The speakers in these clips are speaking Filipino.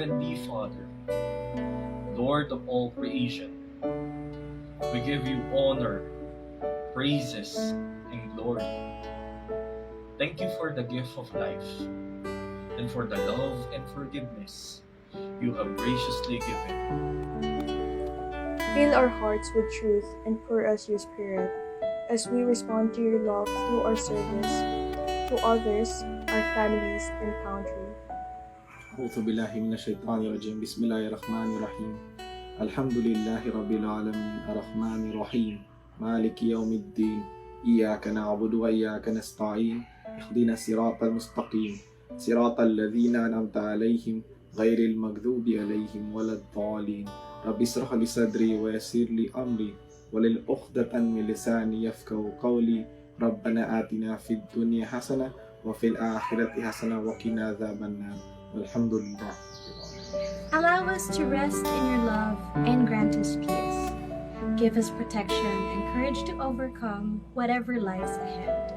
Heavenly Father, Lord of all creation, we give you honor, praises, and glory. Thank you for the gift of life and for the love and forgiveness you have graciously given. Fill our hearts with truth and pour us your Spirit as we respond to your love through our service to others, our families, and country. أعوذ بالله من الشيطان الرجيم بسم الله الرحمن الرحيم الحمد لله رب العالمين الرحمن الرحيم مالك يوم الدين إياك نعبد وإياك نستعين اهدنا الصراط المستقيم صراط الذين أنعمت عليهم غير المغضوب عليهم ولا الضالين رب اشرح لي صدري ويسر لي أمري ولل عقدة من لساني يفقهوا قولي ربنا آتنا في الدنيا حسنة وفي الآخرة حسنة وقنا عذاب النار والحمد لله. Allow us to rest in your love and grant us peace. Give us protection and courage to overcome whatever lies ahead.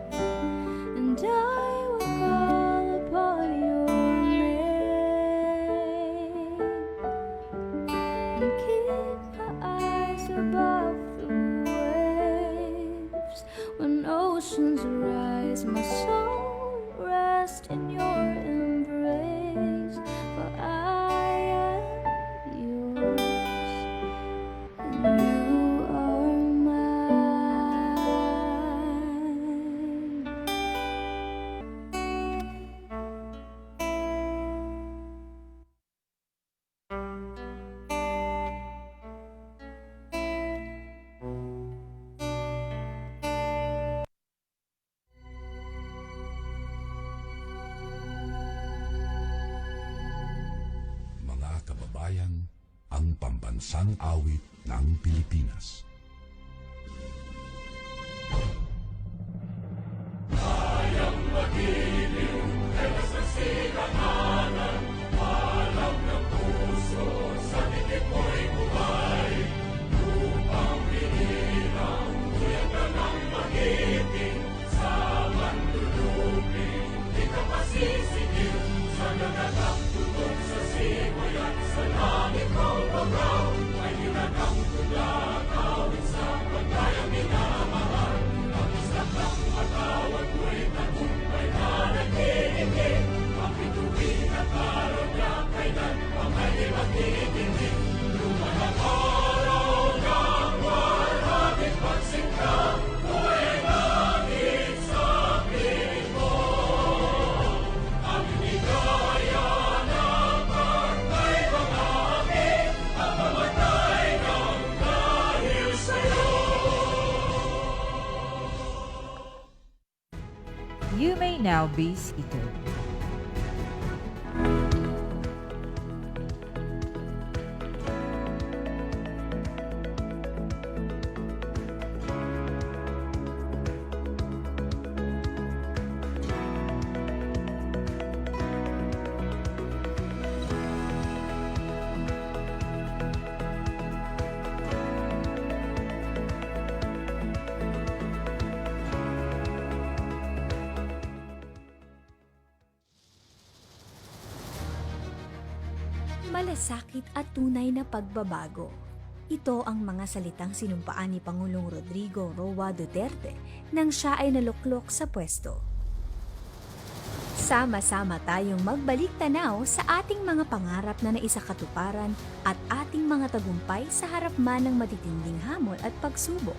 And I will call upon your name and keep my eyes above the waves. When oceans rise, my soul rest in your embrace. For I am yours, and you are mine. Mga kababayan, ang pambansang awit ng Pilipinas. You may now be seated. Malasakit at tunay na pagbabago. Ito ang mga salitang sinumpaan ni Pangulong Rodrigo Roa Duterte nang siya ay naluklok sa pwesto. Sama-sama tayong magbalik tanaw sa ating mga pangarap na naisakatuparan at ating mga tagumpay sa harap man ng matitinding hamon at pagsubok.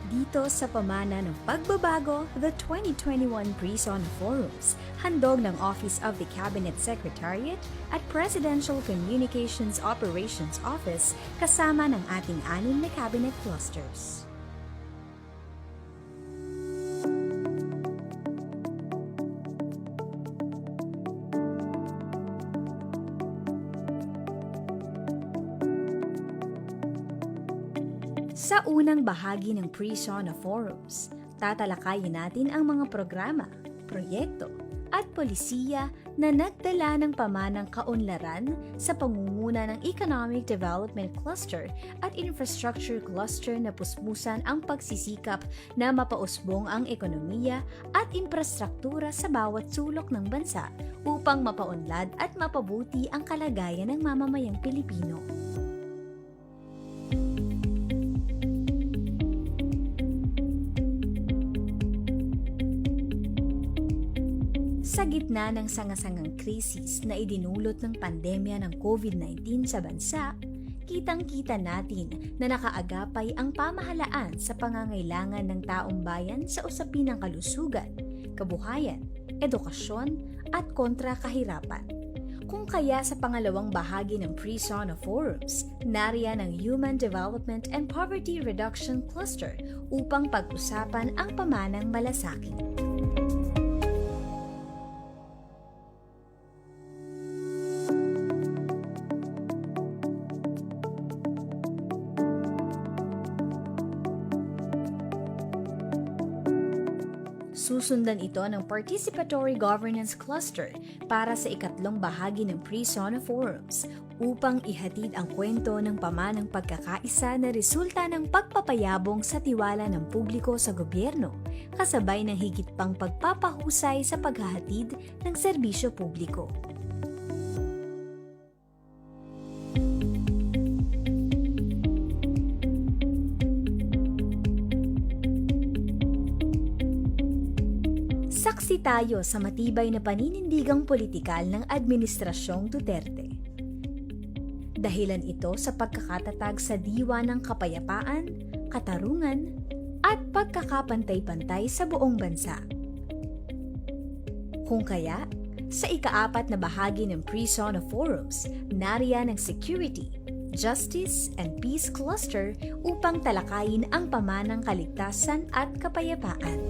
Dito sa pamana ng Pagbabago, the 2021 Pre-SONA Forums, handog ng Office of the Cabinet Secretariat at Presidential Communications Operations Office kasama ng ating 6 na cabinet clusters. Sa unang bahagi ng Pre-SONA Forums, tatalakayin natin ang mga programa, proyekto, at polisiya na nagdala ng pamanang kaunlaran sa pangunguna ng Economic Development Cluster at Infrastructure Cluster na puspusan ang pagsisikap na mapausbong ang ekonomiya at infrastruktura sa bawat sulok ng bansa upang mapaunlad at mapabuti ang kalagayan ng mamamayang Pilipino. Sa gitna ng sangasangang krisis na idinulot ng pandemya ng COVID-19 sa bansa, kitang-kita natin na nakaagapay ang pamahalaan sa pangangailangan ng taong bayan sa usapin ng kalusugan, kabuhayan, edukasyon at kontra kahirapan. Kung kaya sa pangalawang bahagi ng Pre-SONA Forums, nariyan ang Human Development and Poverty Reduction Cluster upang pag-usapan ang pamanang malasakit. Susundan ito ng Participatory Governance Cluster para sa ikatlong bahagi ng Pre-SONA Forums upang ihatid ang kwento ng pamanang pagkakaisa na resulta ng pagpapayabong sa tiwala ng publiko sa gobyerno, kasabay ng higit pang pagpapahusay sa paghahatid ng serbisyo publiko. Saksi tayo sa matibay na paninindigang politikal ng Administrasyong Duterte. Dahilan ito sa pagkakatatag sa diwa ng kapayapaan, katarungan, at pagkakapantay-pantay sa buong bansa. Kung kaya, sa ikaapat na bahagi ng Pre-SONA Forums, nariyan ang Security, Justice and Peace Cluster upang talakayin ang pamanang kaligtasan at kapayapaan.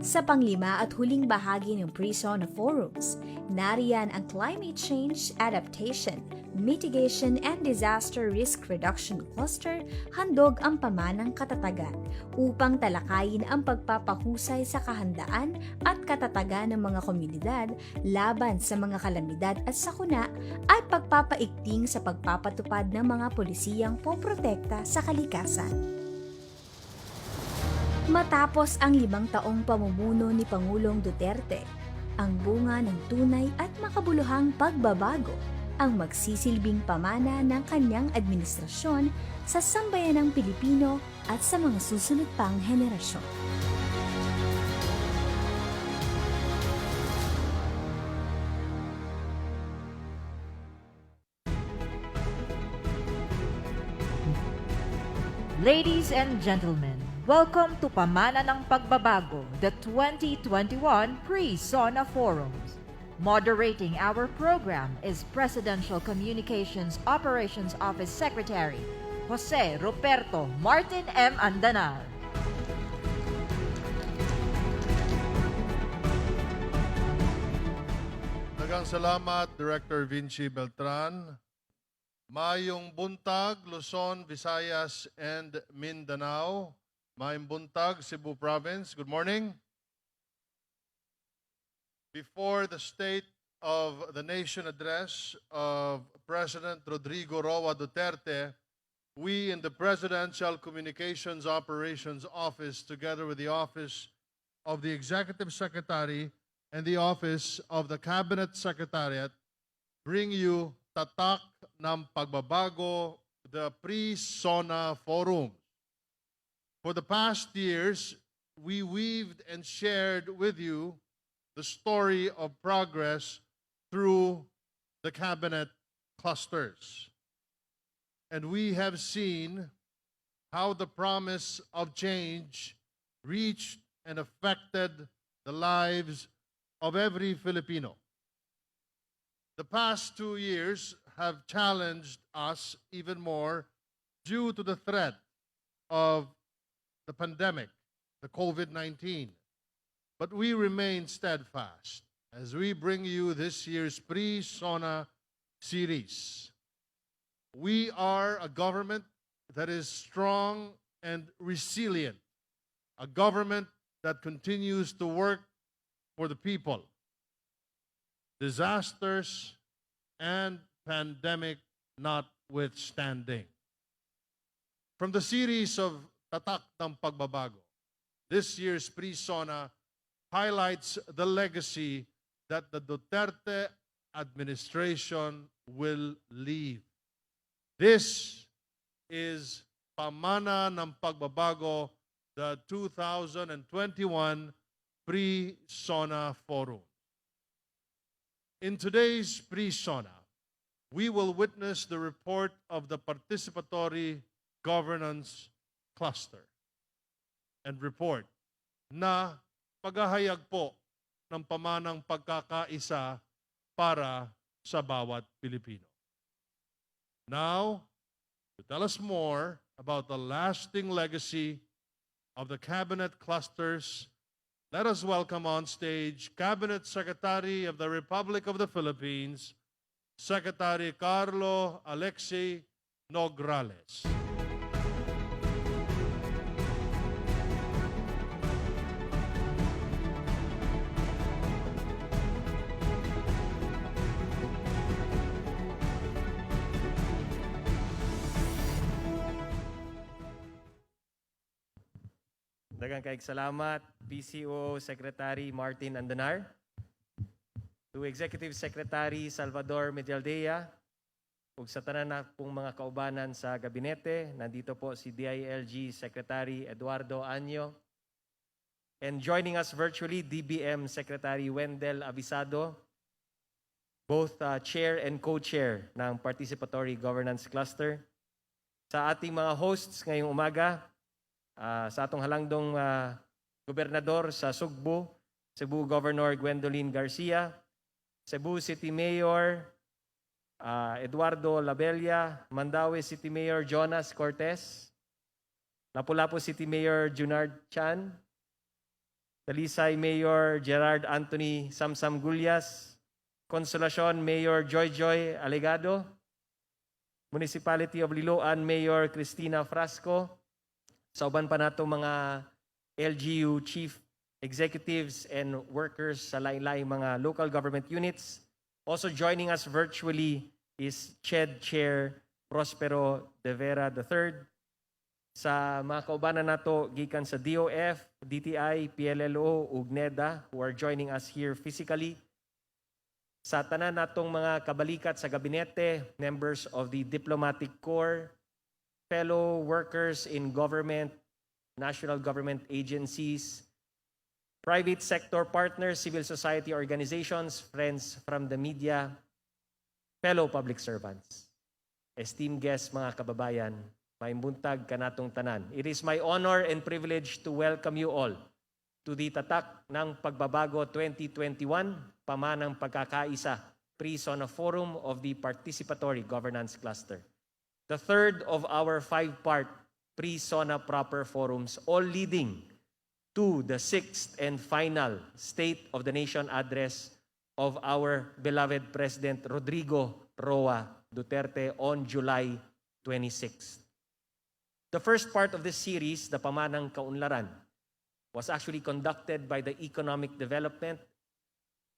Sa panglima at huling bahagi ng Pre-SONA Forums, nariyan ang Climate Change, Adaptation, Mitigation and Disaster Risk Reduction Cluster, handog ang pamanang katatagan upang talakayin ang pagpapahusay sa kahandaan at katatagan ng mga komunidad laban sa mga kalamidad at sakuna at pagpapaigting sa pagpapatupad ng mga polisiyang poprotekta sa kalikasan. Matapos ang 5 taong pamumuno ni Pangulong Duterte, ang bunga ng tunay at makabuluhang pagbabago ang magsisilbing pamana ng kanyang administrasyon sa sambayanang Pilipino at sa mga susunod pang henerasyon. Ladies and gentlemen, welcome to Pamana ng Pagbabago, the 2021 Pre-SONA Forums. Moderating our program is Presidential Communications Operations Office Secretary Jose Roberto Martin M. Andanal. Daghang salamat, Director Vinci Beltran. Mayong buntag, Luzon, Visayas, and Mindanao. Mayong buntag, Cebu Province. Good morning. Before the State of the Nation address of President Rodrigo Roa Duterte, we in the Presidential Communications Operations Office, together with the Office of the Executive Secretary and the Office of the Cabinet Secretariat, bring you Tatak ng Pagbabago, the Pre-SONA Forum. For the past years, we weaved and shared with you the story of progress through the cabinet clusters. And we have seen how the promise of change reached and affected the lives of every Filipino. The past 2 years have challenged us even more due to the threat of the pandemic, the COVID-19. But we remain steadfast as we bring you this year's Pre-SONA series. We are a government that is strong and resilient, a government that continues to work for the people. Disasters and pandemic notwithstanding. From the series of Tatak ng Pagbabago, this year's Pre-SONA highlights the legacy that the Duterte administration will leave. This is Pamana ng Pagbabago, the 2021 Pre-SONA Forum. In today's Pre-SONA, we will witness the report of the Participatory Governance Cluster and report na paghahayag po ng pamanang pagkakaisa para sa bawat Pilipino. Now, to tell us more about the lasting legacy of the cabinet clusters, let us welcome on stage Cabinet Secretary of the Republic of the Philippines, Secretary Carlo Alexei Nograles. Daghang kaayong salamat, PCO Secretary Martin Andanar, to Executive Secretary Salvador Medialdea, ug sa tanan na pong mga kaubanan sa gabinete, nandito po si DILG Secretary Eduardo Anyo, and joining us virtually, DBM Secretary Wendell Avisado, both Chair and Co-Chair ng Participatory Governance Cluster. Sa ating mga hosts ngayong umaga, sa atong halangdong gobernador sa Sugbo, Cebu Governor Gwendolyn Garcia, Cebu City Mayor Eduardo Labella, Mandaue City Mayor Jonas Cortez, Lapu-Lapu City Mayor Junard Chan, Talisay Mayor Gerard Anthony Samsam Gulyas, Consolacion Mayor Joy Joy Alegado, Municipality of Liloan Mayor Cristina Frasco, sa uban pa nato mga LGU chief executives and workers sa lain-laing mga local government units. Also joining us virtually is CHED Chair Prospero De Vera III. Sa mga kaubanan nato gikan sa DOF, DTI, PLLO, ug NEDA who are joining us here physically. Sa tanan natong mga kabalikat sa gabinete, members of the Diplomatic Corps, fellow workers in government, national government agencies, private sector partners, civil society organizations, friends from the media, fellow public servants, esteemed guests, mga kababayan, maimbuntag kanatong tanan. It is my honor and privilege to welcome you all to the Tatak ng Pagbabago 2021, Pamanang Pagkakaisa, Pre-SONA Forum of the Participatory Governance Cluster. The third of our 5-part Pre-SONA proper forums, all leading to the 6th and final State of the Nation address of our beloved President Rodrigo Roa Duterte on July 26th. The first part of this series, the Pamanang Kaunlaran, was actually conducted by the Economic Development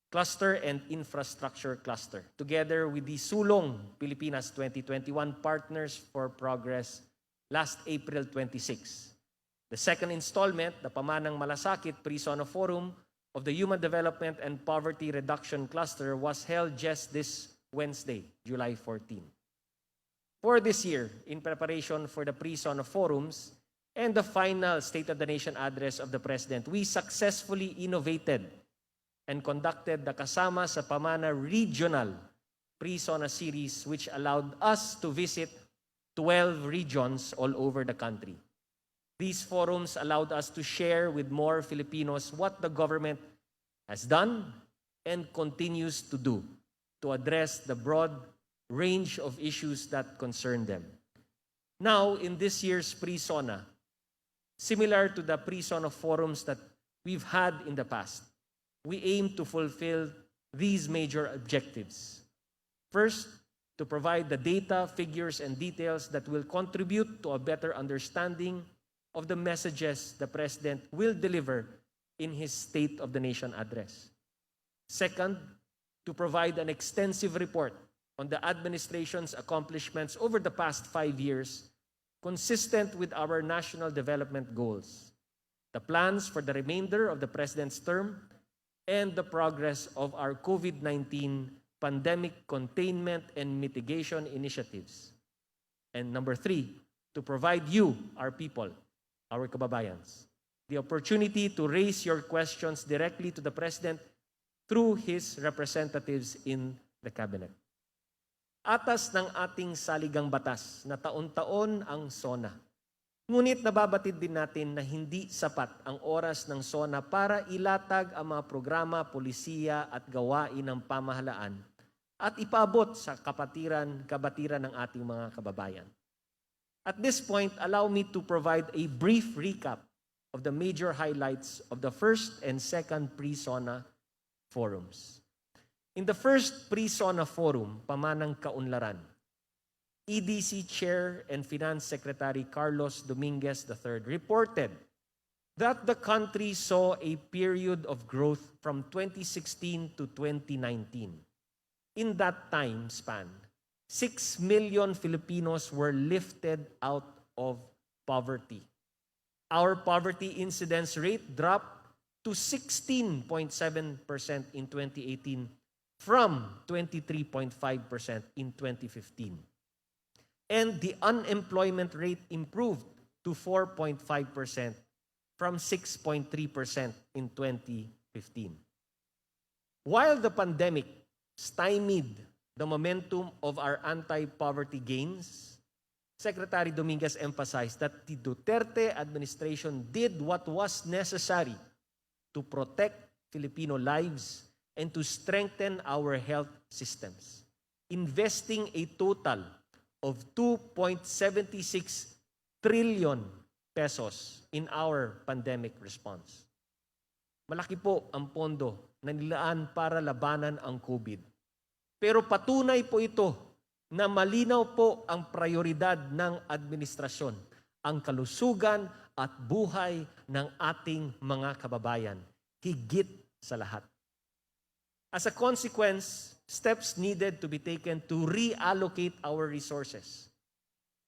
Cluster and Infrastructure Cluster, together with the Sulong Pilipinas 2021 Partners for Progress last April 26. The second installment, the Pamanang Malasakit Pre-SONA Forum of the Human Development and Poverty Reduction Cluster, was held just this Wednesday, July 14. For this year, in preparation for the Pre-SONA Forums and the final State of the Nation address of the President, we successfully innovated and conducted the Kasama sa Pamana Regional Pre-SONA series, which allowed us to visit 12 regions all over the country. These forums allowed us to share with more Filipinos what the government has done and continues to do to address the broad range of issues that concern them. Now, in this year's Pre-SONA, similar to the Pre-SONA forums that we've had in the past, we aim to fulfill these major objectives. First, to provide the data, figures, and details that will contribute to a better understanding of the messages the President will deliver in his State of the Nation address. Second, to provide an extensive report on the administration's accomplishments over the past 5 years, consistent with our national development goals, the plans for the remainder of the President's term, and the progress of our COVID-19 pandemic containment and mitigation initiatives. And number 3, to provide you, our people, our kababayans, the opportunity to raise your questions directly to the President through his representatives in the Cabinet. Atas ng ating saligang batas na taon-taon ang SONA. Ngunit nababatid din natin na hindi sapat ang oras ng SONA para ilatag ang mga programa, polisiya at gawain ng pamahalaan at ipaabot sa kabatiran ng ating mga kababayan. At this point, allow me to provide a brief recap of the major highlights of the first and second Pre-SONA forums. In the first Pre-SONA forum, Pamanang Kaunlaran, EDC Chair and Finance Secretary Carlos Dominguez III reported that the country saw a period of growth from 2016 to 2019. In that time span, 6 million Filipinos were lifted out of poverty. Our poverty incidence rate dropped to 16.7% in 2018 from 23.5% in 2015. And the unemployment rate improved to 4.5% from 6.3% in 2015. While the pandemic stymied the momentum of our anti-poverty gains, Secretary Dominguez emphasized that the Duterte administration did what was necessary to protect Filipino lives and to strengthen our health systems, investing a total of 2.76 trillion pesos in our pandemic response. Malaki po ang pondo na nilaan para labanan ang COVID. Pero patunay po ito na malinaw po ang prioridad ng administrasyon, ang kalusugan at buhay ng ating mga kababayan, higit sa lahat. As a consequence, steps needed to be taken to reallocate our resources.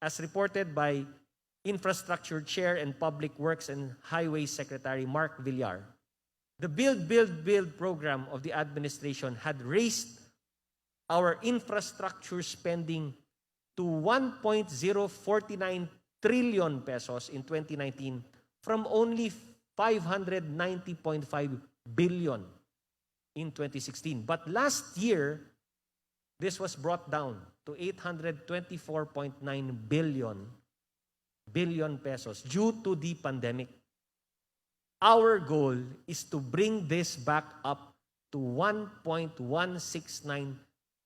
As reported by Infrastructure Chair and Public Works and Highways Secretary Mark Villar, the Build, Build, Build program of the administration had raised our infrastructure spending to 1.049 trillion pesos in 2019 from only 590.5 billion in 2016. But last year, this was brought down to 824.9 billion pesos due to the pandemic. Our goal is to bring this back up to 1.169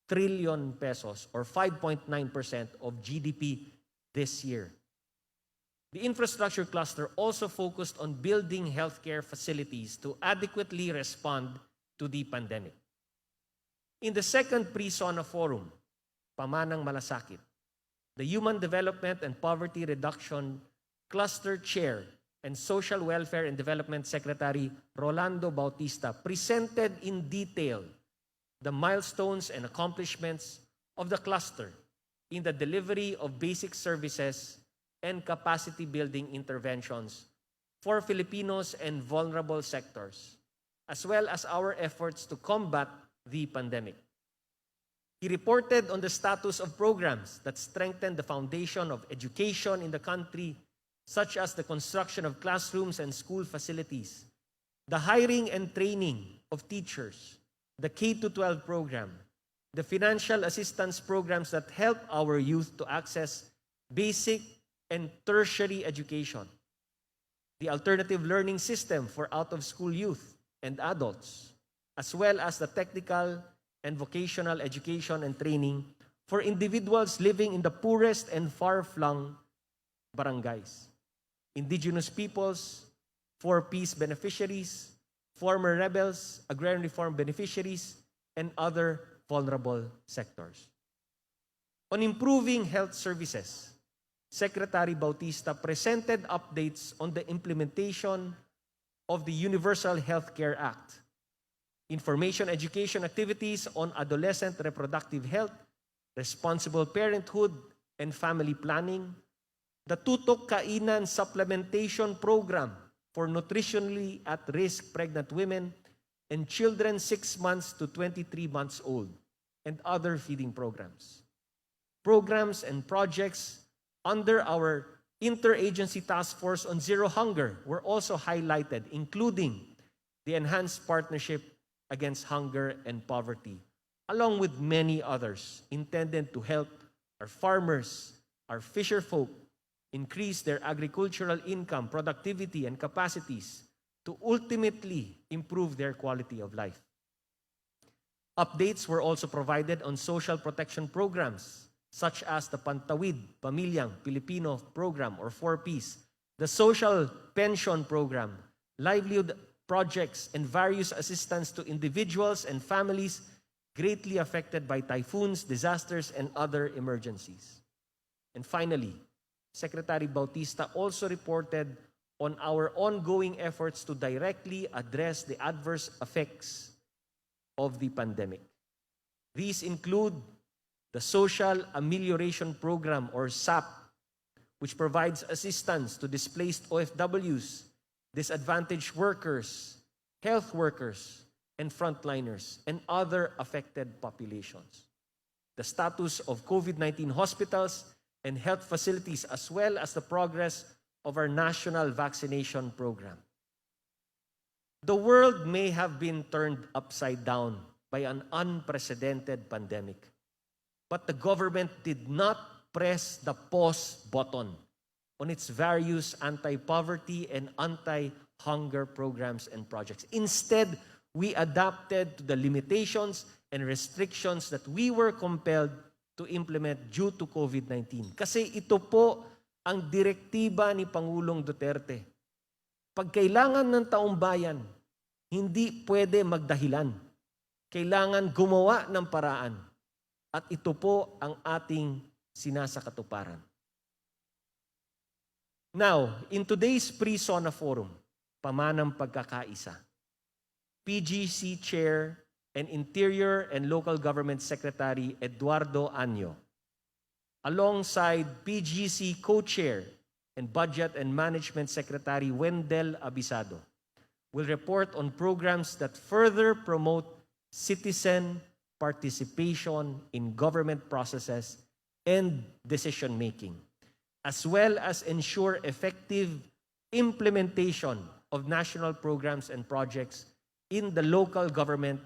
trillion pesos or 5.9% of GDP this year. The infrastructure cluster also focused on building healthcare facilities to adequately respond to the pandemic. In the second Pre-SONA forum, Pamanang Malasakit, the Human Development and Poverty Reduction Cluster Chair and Social Welfare and Development Secretary Rolando Bautista presented in detail the milestones and accomplishments of the cluster in the delivery of basic services and capacity building interventions for Filipinos and vulnerable sectors, as well as our efforts to combat the pandemic. He reported on the status of programs that strengthen the foundation of education in the country, such as the construction of classrooms and school facilities, the hiring and training of teachers, the K-12 program, the financial assistance programs that help our youth to access basic and tertiary education, the alternative learning system for out-of-school youth and adults, as well as the technical and vocational education and training for individuals living in the poorest and far-flung barangays, indigenous peoples, 4Ps beneficiaries, former rebels, agrarian reform beneficiaries, and other vulnerable sectors. On improving health services, Secretary Bautista presented updates on the implementation of the Universal Healthcare Act, information education activities on adolescent reproductive health, responsible parenthood and family planning, the Tutok Kainan Supplementation Program for nutritionally at-risk pregnant women and children 6 months to 23 months old, and other feeding programs. Programs and projects under our Interagency Task Force on Zero Hunger were also highlighted, including the Enhanced Partnership Against Hunger and Poverty, along with many others intended to help our farmers, our fisherfolk, increase their agricultural income, productivity, and capacities to ultimately improve their quality of life. Updates were also provided on social protection programs such as the Pantawid Pamilyang Pilipino Program or 4Ps, the Social Pension Program, livelihood projects, and various assistance to individuals and families greatly affected by typhoons, disasters, and other emergencies. And finally, Secretary Bautista also reported on our ongoing efforts to directly address the adverse effects of the pandemic. These include the Social Amelioration Program or SAP, which provides assistance to displaced OFWs, disadvantaged workers, health workers, and frontliners, and other affected populations. The status of COVID-19 hospitals and health facilities, as well as the progress of our national vaccination program. The world may have been turned upside down by an unprecedented pandemic, but the government did not press the pause button on its various anti-poverty and anti-hunger programs and projects. Instead, we adapted to the limitations and restrictions that we were compelled to implement due to COVID-19. Kasi ito po ang direktiba ni Pangulong Duterte. Pag kailangan ng taong bayan, hindi pwede magdahilan. Kailangan gumawa ng paraan. At ito po ang ating sinasakatuparan. Now, in today's Pre-SONA Forum, Pamanang Pagkakaisa, PGC Chair and Interior and Local Government Secretary Eduardo Anyo, alongside PGC Co-Chair and Budget and Management Secretary Wendell Abisado, will report on programs that further promote citizen participation in government processes and decision-making, as well as ensure effective implementation of national programs and projects in the local government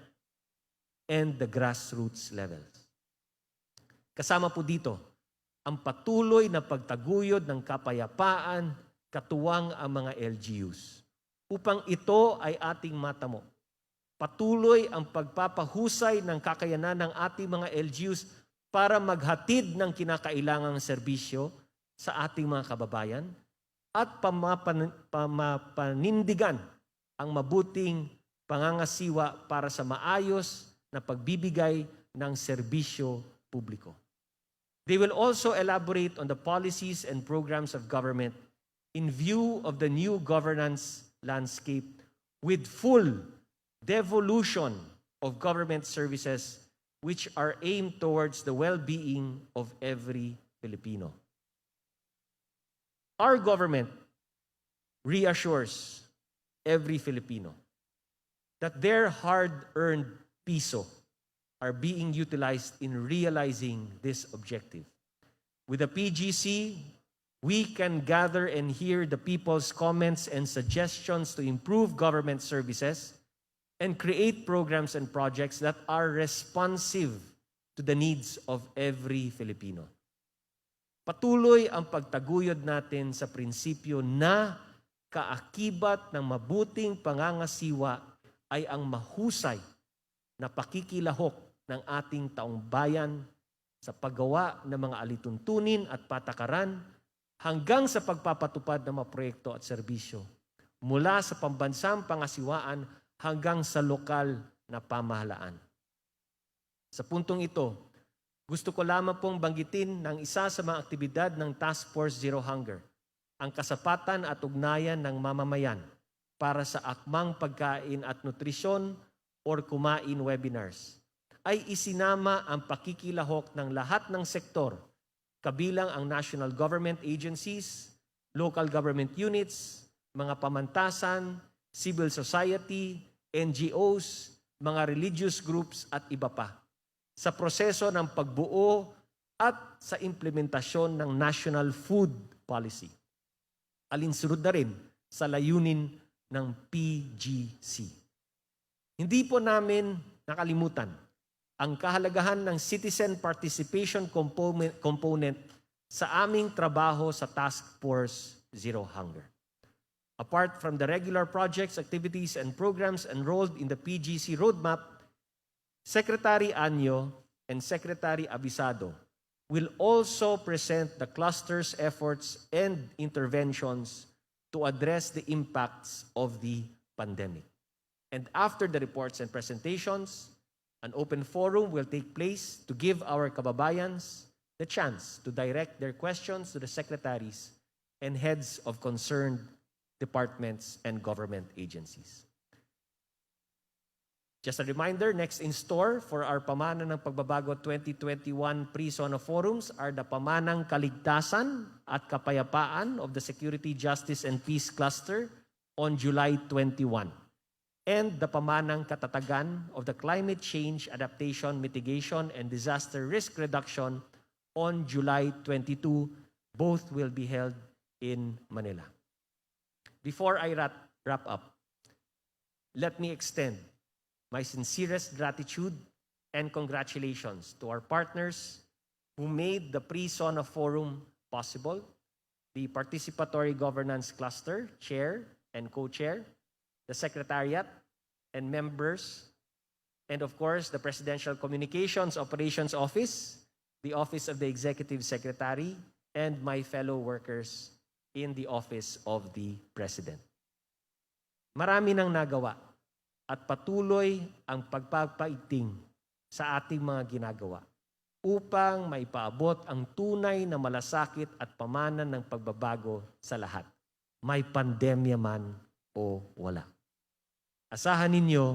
and the grassroots levels. Kasama po dito ang patuloy na pagtaguyod ng kapayapaan katuwang ang mga LGUs. Upang ito ay ating matamo. Patuloy ang pagpapahusay ng kakayanan ng ating mga LGUs para maghatid ng kinakailangang serbisyo sa ating mga kababayan at panindigan ang mabuting pangangasiwa para sa maayos na pagbibigay ng serbisyo publiko. They will also elaborate on the policies and programs of government in view of the new governance landscape with full devolution of government services which are aimed towards the well-being of every Filipino. Our government reassures every Filipino that their hard-earned piso are being utilized in realizing this objective. With the PGC, we can gather and hear the people's comments and suggestions to improve government services and create programs and projects that are responsive to the needs of every Filipino. Patuloy ang pagtaguyod natin sa prinsipyo na kaakibat ng mabuting pangangasiwa ay ang mahusay na pakikilahok ng ating taong bayan sa paggawa ng mga alituntunin at patakaran hanggang sa pagpapatupad ng mga proyekto at serbisyo mula sa pambansang pangasiwaan hanggang sa lokal na pamahalaan. Sa puntong ito, Gusto ko lamang pong banggitin ng isa sa mga aktibidad ng Task Force Zero Hunger, ang kasapatan at ugnayan ng mamamayan para sa akmang pagkain at nutrisyon or kumain webinars, ay isinama ang pakikilahok ng lahat ng sektor, kabilang ang national government agencies, local government units, mga pamantasan, civil society, NGOs, mga religious groups at iba pa, sa proseso ng pagbuo at sa implementasyon ng National Food Policy. Alinsunod na rin sa layunin ng PGC. Hindi po namin nakalimutan ang kahalagahan ng citizen participation component sa aming trabaho sa Task Force Zero Hunger. Apart from the regular projects, activities, and programs enrolled in the PGC roadmap, Secretary Anyo and Secretary Abisado will also present the cluster's efforts and interventions to address the impacts of the pandemic. And after the reports and presentations, an open forum will take place to give our kababayans the chance to direct their questions to the secretaries and heads of concerned departments and government agencies. Just a reminder, next in store for our Pamana ng Pagbabago 2021 Pre-SONA forums are the Pamanang Kaligtasan at Kapayapaan of the Security, Justice, and Peace Cluster on July 21, and the Pamanang Katatagan of the Climate Change Adaptation, Mitigation, and Disaster Risk Reduction on July 22. Both will be held in Manila. Before I wrap up, let me extend my sincerest gratitude and congratulations to our partners who made the Pre-SONA Forum possible, the Participatory Governance Cluster, Chair and Co-Chair, the Secretariat and members, and of course, the Presidential Communications Operations Office, the Office of the Executive Secretary, and my fellow workers in the Office of the President. Marami nang nagawa at patuloy ang pagpapaiting sa ating mga ginagawa upang maipaabot ang tunay na malasakit at pamana ng pagbabago sa lahat, may pandemya man o wala. Asahan ninyo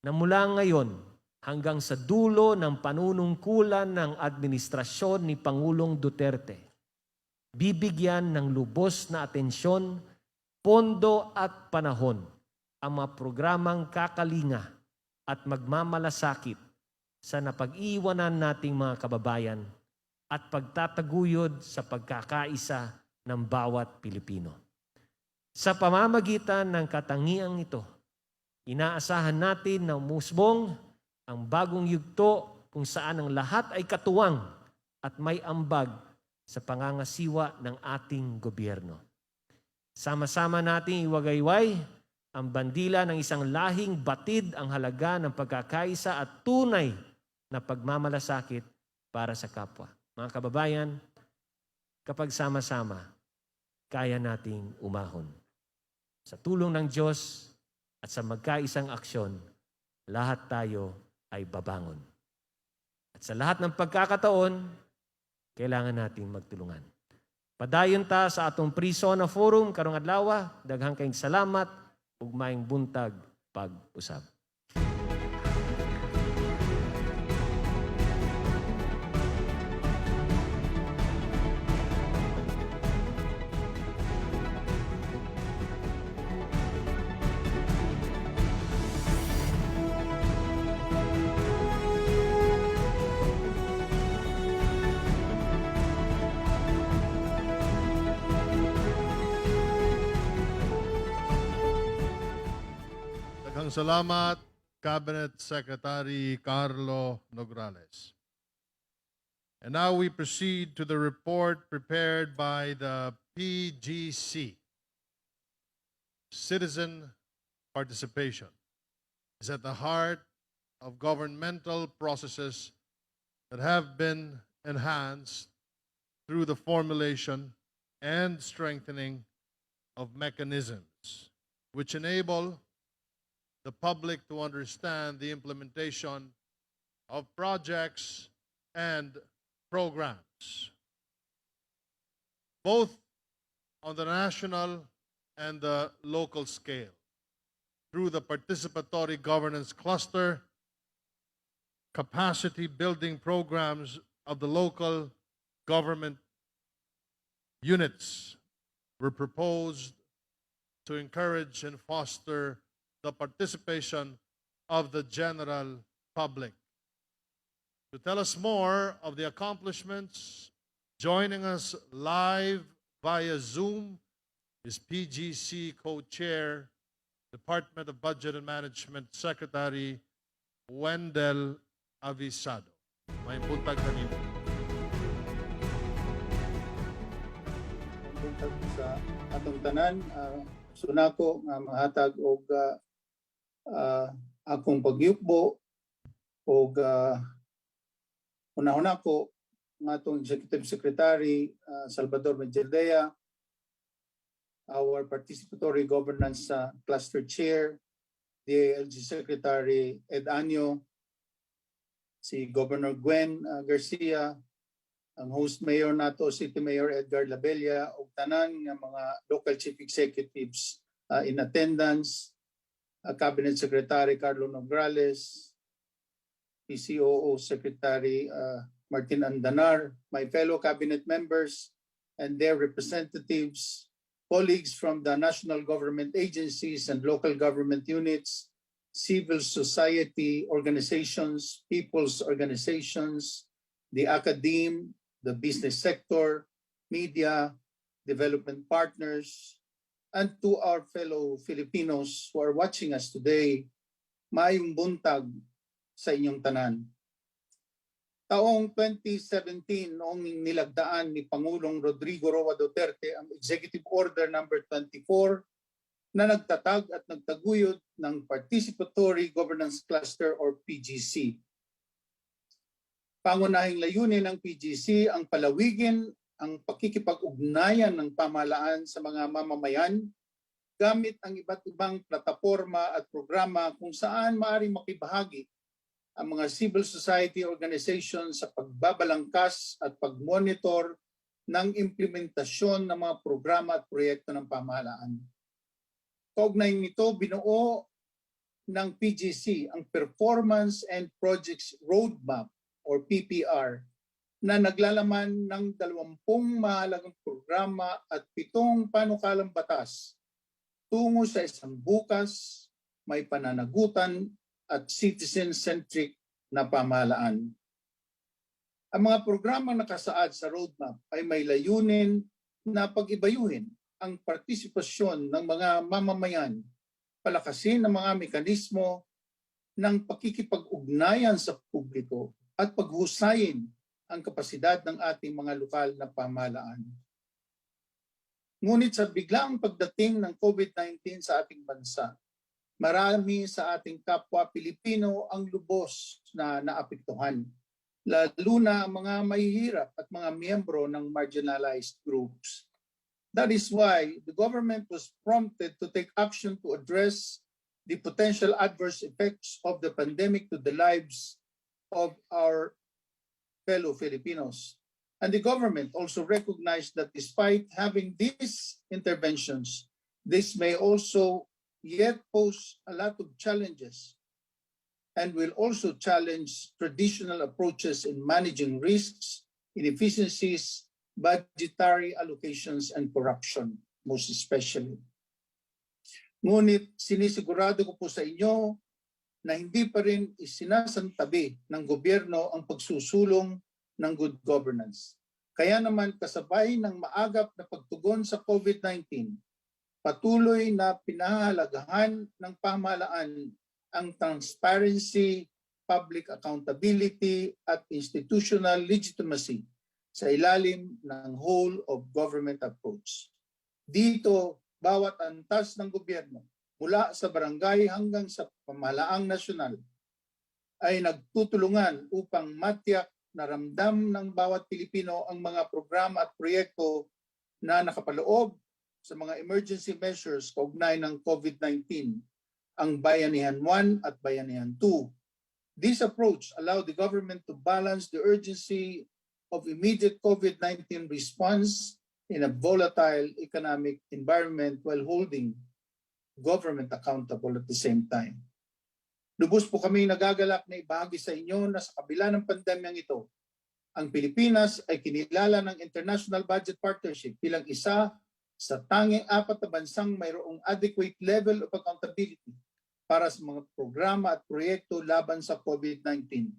na mula ngayon hanggang sa dulo ng panunungkulan ng administrasyon ni Pangulong Duterte, bibigyan ng lubos na atensyon, pondo at panahon ang mga programang kakalinga at magmamalasakit sa napag-iwanan nating mga kababayan at pagtataguyod sa pagkakaisa ng bawat Pilipino. Sa pamamagitan ng katangiang ito, inaasahan natin na umusbong ang bagong yugto kung saan ang lahat ay katuwang at may ambag sa pangangasiwa ng ating gobyerno. Sama-sama nating iwagayway ang bandila ng isang lahing batid ang halaga ng pagkakaisa at tunay na pagmamalasakit para sa kapwa. Mga kababayan, kapag sama-sama, kaya nating umahon. Sa tulong ng Diyos at sa magkaisang aksyon, lahat tayo ay babangon. At sa lahat ng pagkakataon, kailangan nating magtulungan. Padayon ta sa atong Pre-SONA Forum karong adlaw. Daghang kayong salamat ug maayong buntag pag-usab. Salamat, Cabinet Secretary Carlo Nograles. And now we proceed to the report prepared by the PGC. Citizen participation is at the heart of governmental processes that have been enhanced through the formulation and strengthening of mechanisms which enable the public to understand the implementation of projects and programs, both on the national and the local scale, through the participatory governance cluster, capacity building programs of the local government units were proposed to encourage and foster the participation of the general public. To tell us more of the accomplishments, joining us live via Zoom is PGC Co-Chair, Department of Budget and Management Secretary Wendell Avisado. May buntag kanino. Buntag sa atong tanan, sunako nga mahatag og akong pagyukbo og una-una ko nga atong Executive Secretary Salvador Medjaldea, our Participatory Governance Cluster Chair, DALG Secretary Ed Anyo, si Governor Gwen Garcia, ang host mayor nato, City Mayor Edgar Labella, ug tanan nga mga local chief executives in attendance, Cabinet Secretary Carlo Nograles, PCOO Secretary Martin Andanar, my fellow cabinet members and their representatives, colleagues from the national government agencies and local government units, civil society organizations, people's organizations, the academe, the business sector, media, development partners, and to our fellow Filipinos who are watching us today, maayong buntag sa inyong tanan. Taong 2017, noong nilagdaan ni Pangulong Rodrigo Roa Duterte ang Executive Order number 24 na nagtatag at nagtaguyod ng Participatory Governance Cluster or PGC. Pangunahing layunin ng PGC ang palawigin ang pakikipag-ugnayan ng pamahalaan sa mga mamamayan gamit ang iba't ibang plataforma at programa kung saan maaaring makibahagi ang mga civil society organizations sa pagbabalangkas at pagmonitor ng implementasyon ng mga programa at proyekto ng pamahalaan. Kaugnay nito, binuo ng PGC ang Performance and Projects Roadmap or PPR na naglalaman ng 20 mahalagang programa at 7 panukalang batas tungo sa isang bukas, may pananagutan at citizen-centric na pamahalaan. Ang mga programang nakasaad sa roadmap ay may layunin na pag-ibayuhin ang partisipasyon ng mga mamamayan, palakasin ang mga mekanismo ng pakikipag-ugnayan sa publiko at paghusayin ang kapasidad ng ating mga lokal na pamahalaan. Ngunit sa biglang pagdating ng COVID-19 sa ating bansa, marami sa ating kapwa Pilipino ang lubos na naapektuhan, lalo na ang mga mahihirap at mga miyembro ng marginalized groups. That is why the government was prompted to take action to address the potential adverse effects of the pandemic to the lives of our fellow Filipinos. And the government also recognized that despite having these interventions, this may also yet pose a lot of challenges and will also challenge traditional approaches in managing risks, inefficiencies, budgetary allocations, and corruption, most especially. Ngunit sinisigurado ko po sa inyo na hindi pa rin isinasantabi ng gobyerno ang pagsusulong ng good governance. Kaya naman kasabay ng maagap na pagtugon sa COVID-19, patuloy na pinahahalagahan ng pamahalaan ang transparency, public accountability at institutional legitimacy sa ilalim ng whole of government approach. Dito, bawat antas ng gobyerno mula sa barangay hanggang sa pamahalaang nasyonal ay nagtutulungan upang matiyak na ramdam ng bawat Pilipino ang mga programa at proyekto na nakapaloob sa mga emergency measures kaugnay ng COVID-19, ang Bayanihan 1 at Bayanihan 2. This approach allowed the government to balance the urgency of immediate COVID-19 response in a volatile economic environment while holding government accountable at the same time. Lubos po kami nagagalak na ibahagi sa inyo na sa kabila ng pandemyang ito, ang Pilipinas ay kinilala ng International Budget Partnership bilang isa sa tanging 4 na bansang mayroong adequate level of accountability para sa mga programa at proyekto laban sa COVID-19.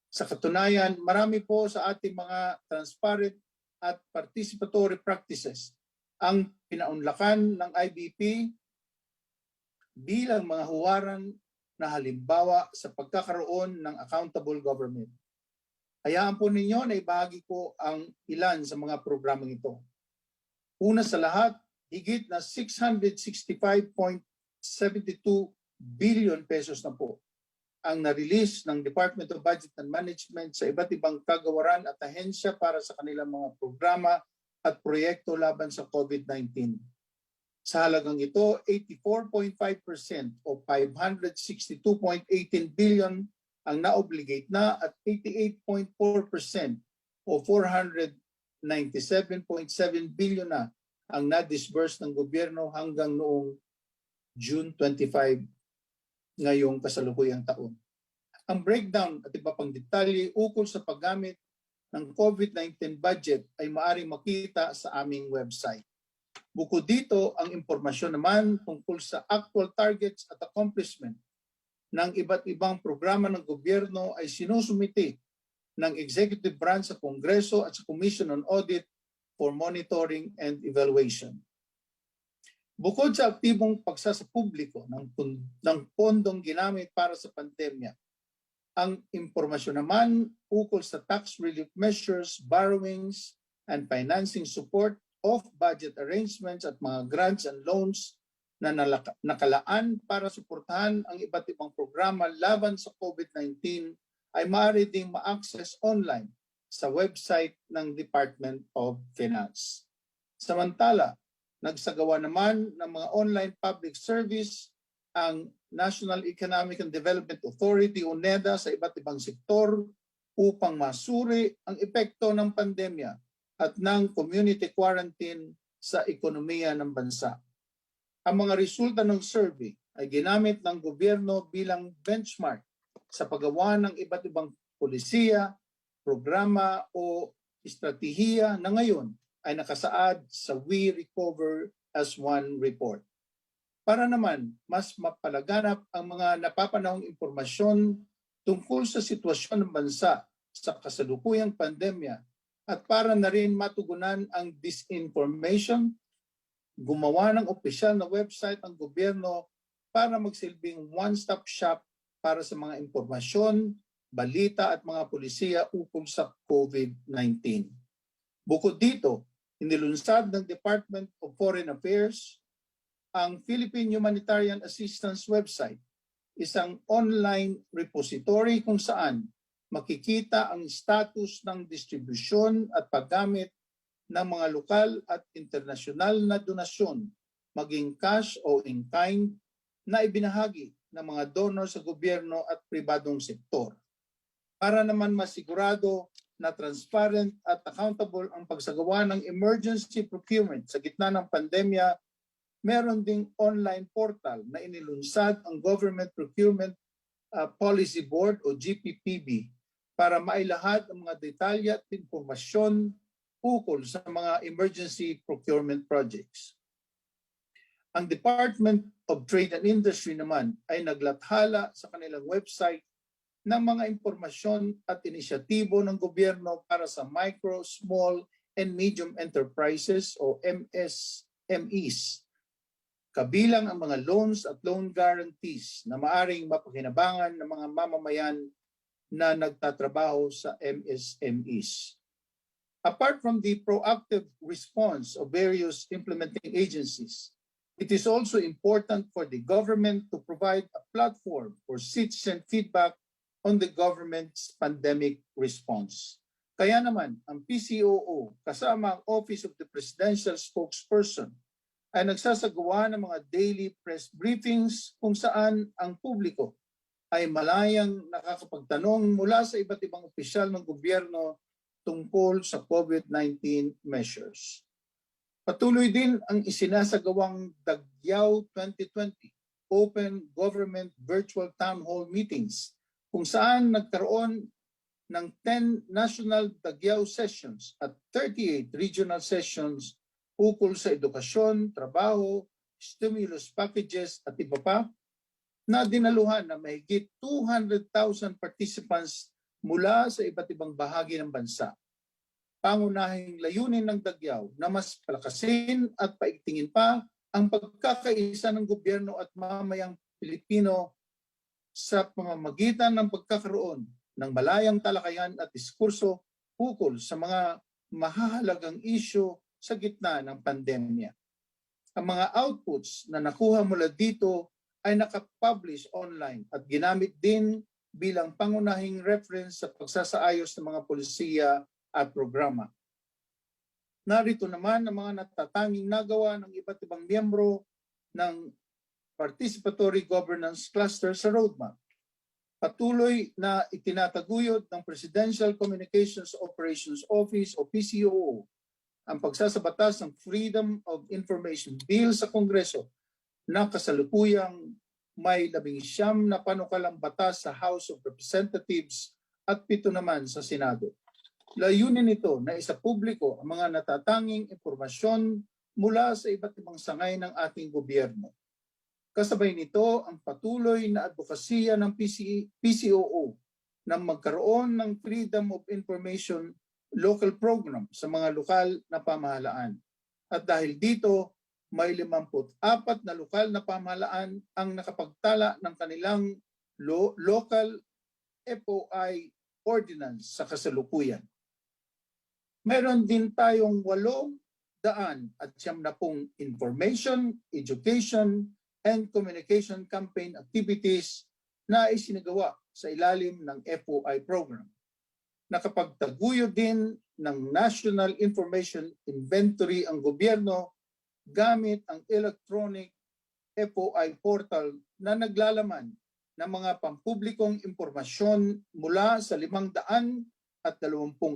Sa katunayan, marami po sa ating mga transparent at participatory practices ang pinaunlakan ng IBP bilang mga huwaran na halimbawa sa pagkakaroon ng accountable government. Hayaan po ninyo na ibahagi ko ang ilan sa mga programang ito. Una sa lahat, higit na 665.72 billion pesos na po ang na-release ng Department of Budget and Management sa iba't ibang kagawaran at ahensya para sa kanilang mga programa at proyekto laban sa COVID-19. Sa halagang ito, 84.5% o 562.18 billion ang na-obligate na at 88.4% o 497.7 billion na ang na-disburse ng gobyerno hanggang noong June 25 ngayong kasalukuyang taon. Ang breakdown at iba pang detalye ukol sa paggamit ng COVID-19 budget ay maaaring makita sa aming website. Bukod dito, ang impormasyon naman tungkol sa actual targets at accomplishment ng iba't ibang programa ng gobyerno ay sinusumite ng executive branch sa Kongreso at sa Commission on Audit for monitoring and evaluation. Bukod sa aktibong pagsasapubliko ng pondong ginamit para sa pandemya, ang impormasyon naman ukol sa tax relief measures, borrowings, and financing support, off-budget arrangements at mga grants and loans na nakalaan para suportahan ang iba't ibang programa laban sa COVID-19 ay maaari ding ma-access online sa website ng Department of Finance. Samantala, nagsagawa naman ng mga online public service ang National Economic and Development Authority o NEDA sa iba't ibang sektor upang masuri ang epekto ng pandemya at ng community quarantine sa ekonomiya ng bansa. Ang mga resulta ng survey ay ginamit ng gobyerno bilang benchmark sa paggawa ng iba't ibang polisiya, programa o estratehiya na ngayon ay nakasaad sa We Recover as One report. Para naman mas mapalaganap ang mga napapanahong impormasyon tungkol sa sitwasyon ng bansa sa kasalukuyang pandemya at para na rin matugunan ang disinformation, gumawa ng opisyal na website ang gobyerno para magsilbing one-stop shop para sa mga impormasyon, balita at mga polisiya ukol sa COVID-19. Bukod dito, inilunsad ng Department of Foreign Affairs ang Philippine Humanitarian Assistance website, isang online repository kung saan makikita ang status ng distribusyon at paggamit ng mga lokal at internasyonal na donasyon, maging cash o in-kind, na ibinahagi ng mga donor sa gobyerno at pribadong sektor. Para naman masigurado na transparent at accountable ang pagsagawa ng emergency procurement sa gitna ng pandemya, meron ding online portal na inilunsad ang Government Procurement Policy Board o GPPB para mailahad ang mga detalye at impormasyon ukol sa mga emergency procurement projects. Ang Department of Trade and Industry naman ay naglathala sa kanilang website ng mga impormasyon at inisyatibo ng gobyerno para sa micro, small, and medium enterprises o MSMEs. Kabilang ang mga loans at loan guarantees na maaring mapakinabangan ng mga mamamayan na nagtatrabaho sa MSMEs. Apart from the proactive response of various implementing agencies, it is also important for the government to provide a platform for citizen feedback on the government's pandemic response. Kaya naman, ang PCOO kasama ang Office of the Presidential Spokesperson ay nagsasagawa ng mga daily press briefings kung saan ang publiko ay malayang nakakapagtanong mula sa iba't ibang opisyal ng gobyerno tungkol sa COVID-19 measures. Patuloy din ang isinasagawang Dagyaw 2020 Open Government Virtual Town Hall Meetings kung saan nagkaroon ng 10 national Dagyaw sessions at 38 regional sessions ukol sa edukasyon, trabaho, stimulus packages at iba pa, na dinaluhan na mahigit 200,000 participants mula sa iba't ibang bahagi ng bansa. Pangunahing layunin ng Dagyaw na mas palakasin at paigtingin pa ang pagkakaisa ng gobyerno at mamayang Pilipino sa pamamagitan ng pagkakaroon ng malayang talakayan at diskurso ukol sa mga mahahalagang isyu sa gitna ng pandemya. Ang mga outputs na nakuha mula dito ay nakapublish online at ginamit din bilang pangunahing reference sa pagsasaayos ng mga polisiya at programa. Narito naman ang mga natatanging nagawa ng iba't ibang miyembro ng Participatory Governance Cluster sa roadmap. Patuloy na itinataguyod ng Presidential Communications Operations Office o PCOO ang pagsasabatas ng Freedom of Information Bill sa Kongreso na kasalukuyang may 19 na panukalang batas sa House of Representatives at 7 naman sa Senado. Layunin nito na isapubliko ang mga natatanging impormasyon mula sa iba't ibang sangay ng ating gobyerno. Kasabay nito ang patuloy na advokasya ng PCOO na magkaroon ng Freedom of Information local program sa mga lokal na pamahalaan. At dahil dito, may 54 na lokal na pamahalaan ang nakapagtala ng kanilang local FOI ordinance sa kasalukuyan. Meron din tayong 890 information, education, and communication campaign activities na isinagawa sa ilalim ng FOI program. Nakapagtaguyod din ng National Information Inventory ang gobyerno gamit ang electronic FOI portal na naglalaman ng mga pampublikong impormasyon mula sa 520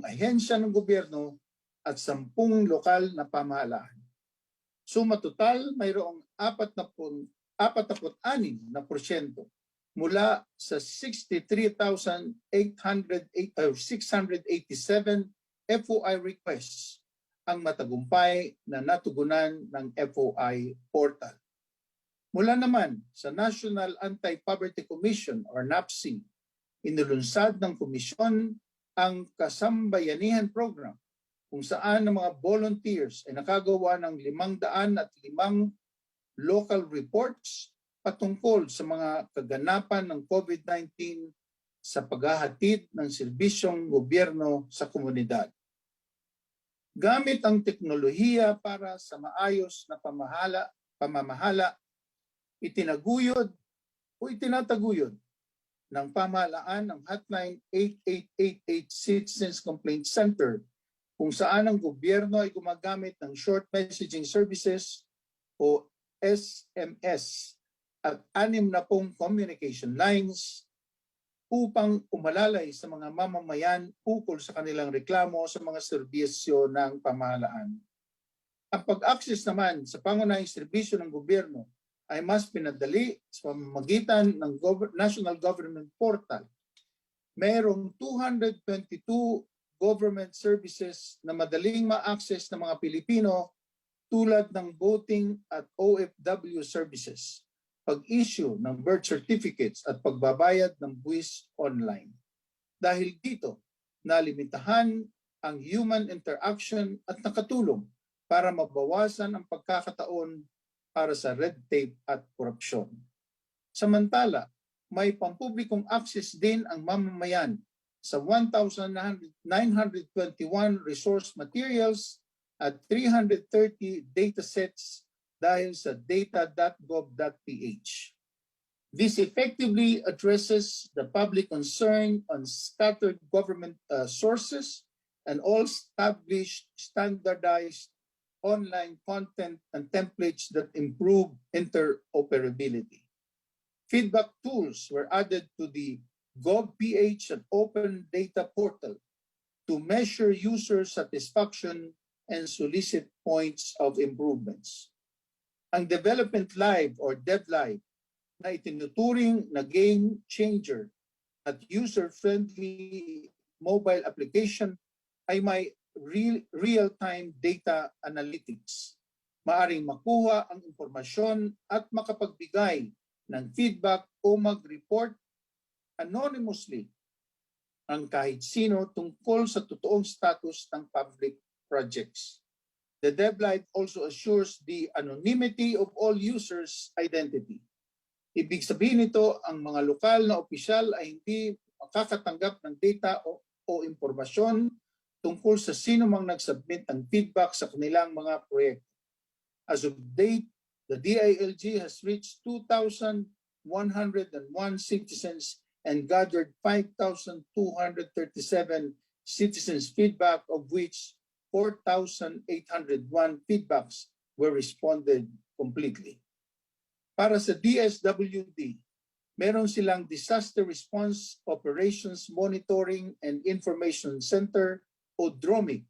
ahensya ng gobyerno at 10 lokal na pamahalaan. Suma total, mayroong 46% mula sa 63,687 FOI requests ang matagumpay na natugunan ng FOI portal. Mula naman sa National Anti-Poverty Commission or NAPC, inulunsad ng komisyon ang Kasambayanihan Program kung saan ang mga volunteers ay nakagawa ng 505 local reports patungkol sa mga kaganapan ng COVID-19 sa paghahatid ng serbisyong gobyerno sa komunidad. Gamit ang teknolohiya para sa maayos na pamamahala, itinataguyod ng pamahalaan ng hotline 8888 Citizens Complaint Center kung saan ang gobyerno ay gumagamit ng short messaging services o SMS at 60 communication lines upang umalalay sa mga mamamayan ukol sa kanilang reklamo sa mga serbisyo ng pamahalaan. Ang pag-access naman sa pangunahing serbisyo ng gobyerno ay mas pinadali sa pamamagitan ng National Government Portal. Mayroong 222 government services na madaling ma-access ng mga Pilipino tulad ng voting at OFW services, pag-issue ng birth certificates at pagbabayad ng buwis online. Dahil dito, nalimitahan ang human interaction at nakatulong para mabawasan ang pagkakataon para sa red tape at korupsyon. Samantala, may pampublikong access din ang mamamayan sa 1,921 resource materials at 330 datasets dahil sa data.gov.ph. This effectively addresses the public concern on scattered government sources and all established standardized online content and templates that improve interoperability. Feedback tools were added to the GovPH and Open Data Portal to measure user satisfaction and solicit points of improvements. Ang Development Live or DevLive na itinuturing na game changer at user-friendly mobile application ay may real-time data analytics. Maaring makuha ang impormasyon at makapagbigay ng feedback o mag-report anonymously ang kahit sino tungkol sa totoong status ng public projects. The DevLive also assures the anonymity of all users' identity. Ibig sabihin nito, ang mga lokal na opisyal ay hindi makakatanggap ng data o impormasyon tungkol sa sino mang nag-submit ng feedback sa kanilang mga proyekto. As of date, the DILG has reached 2,101 citizens and gathered 5,237 citizens' feedback, of which 4,801 feedbacks were responded completely. Para sa DSWD, meron silang Disaster Response Operations Monitoring and Information Center o DROMIC,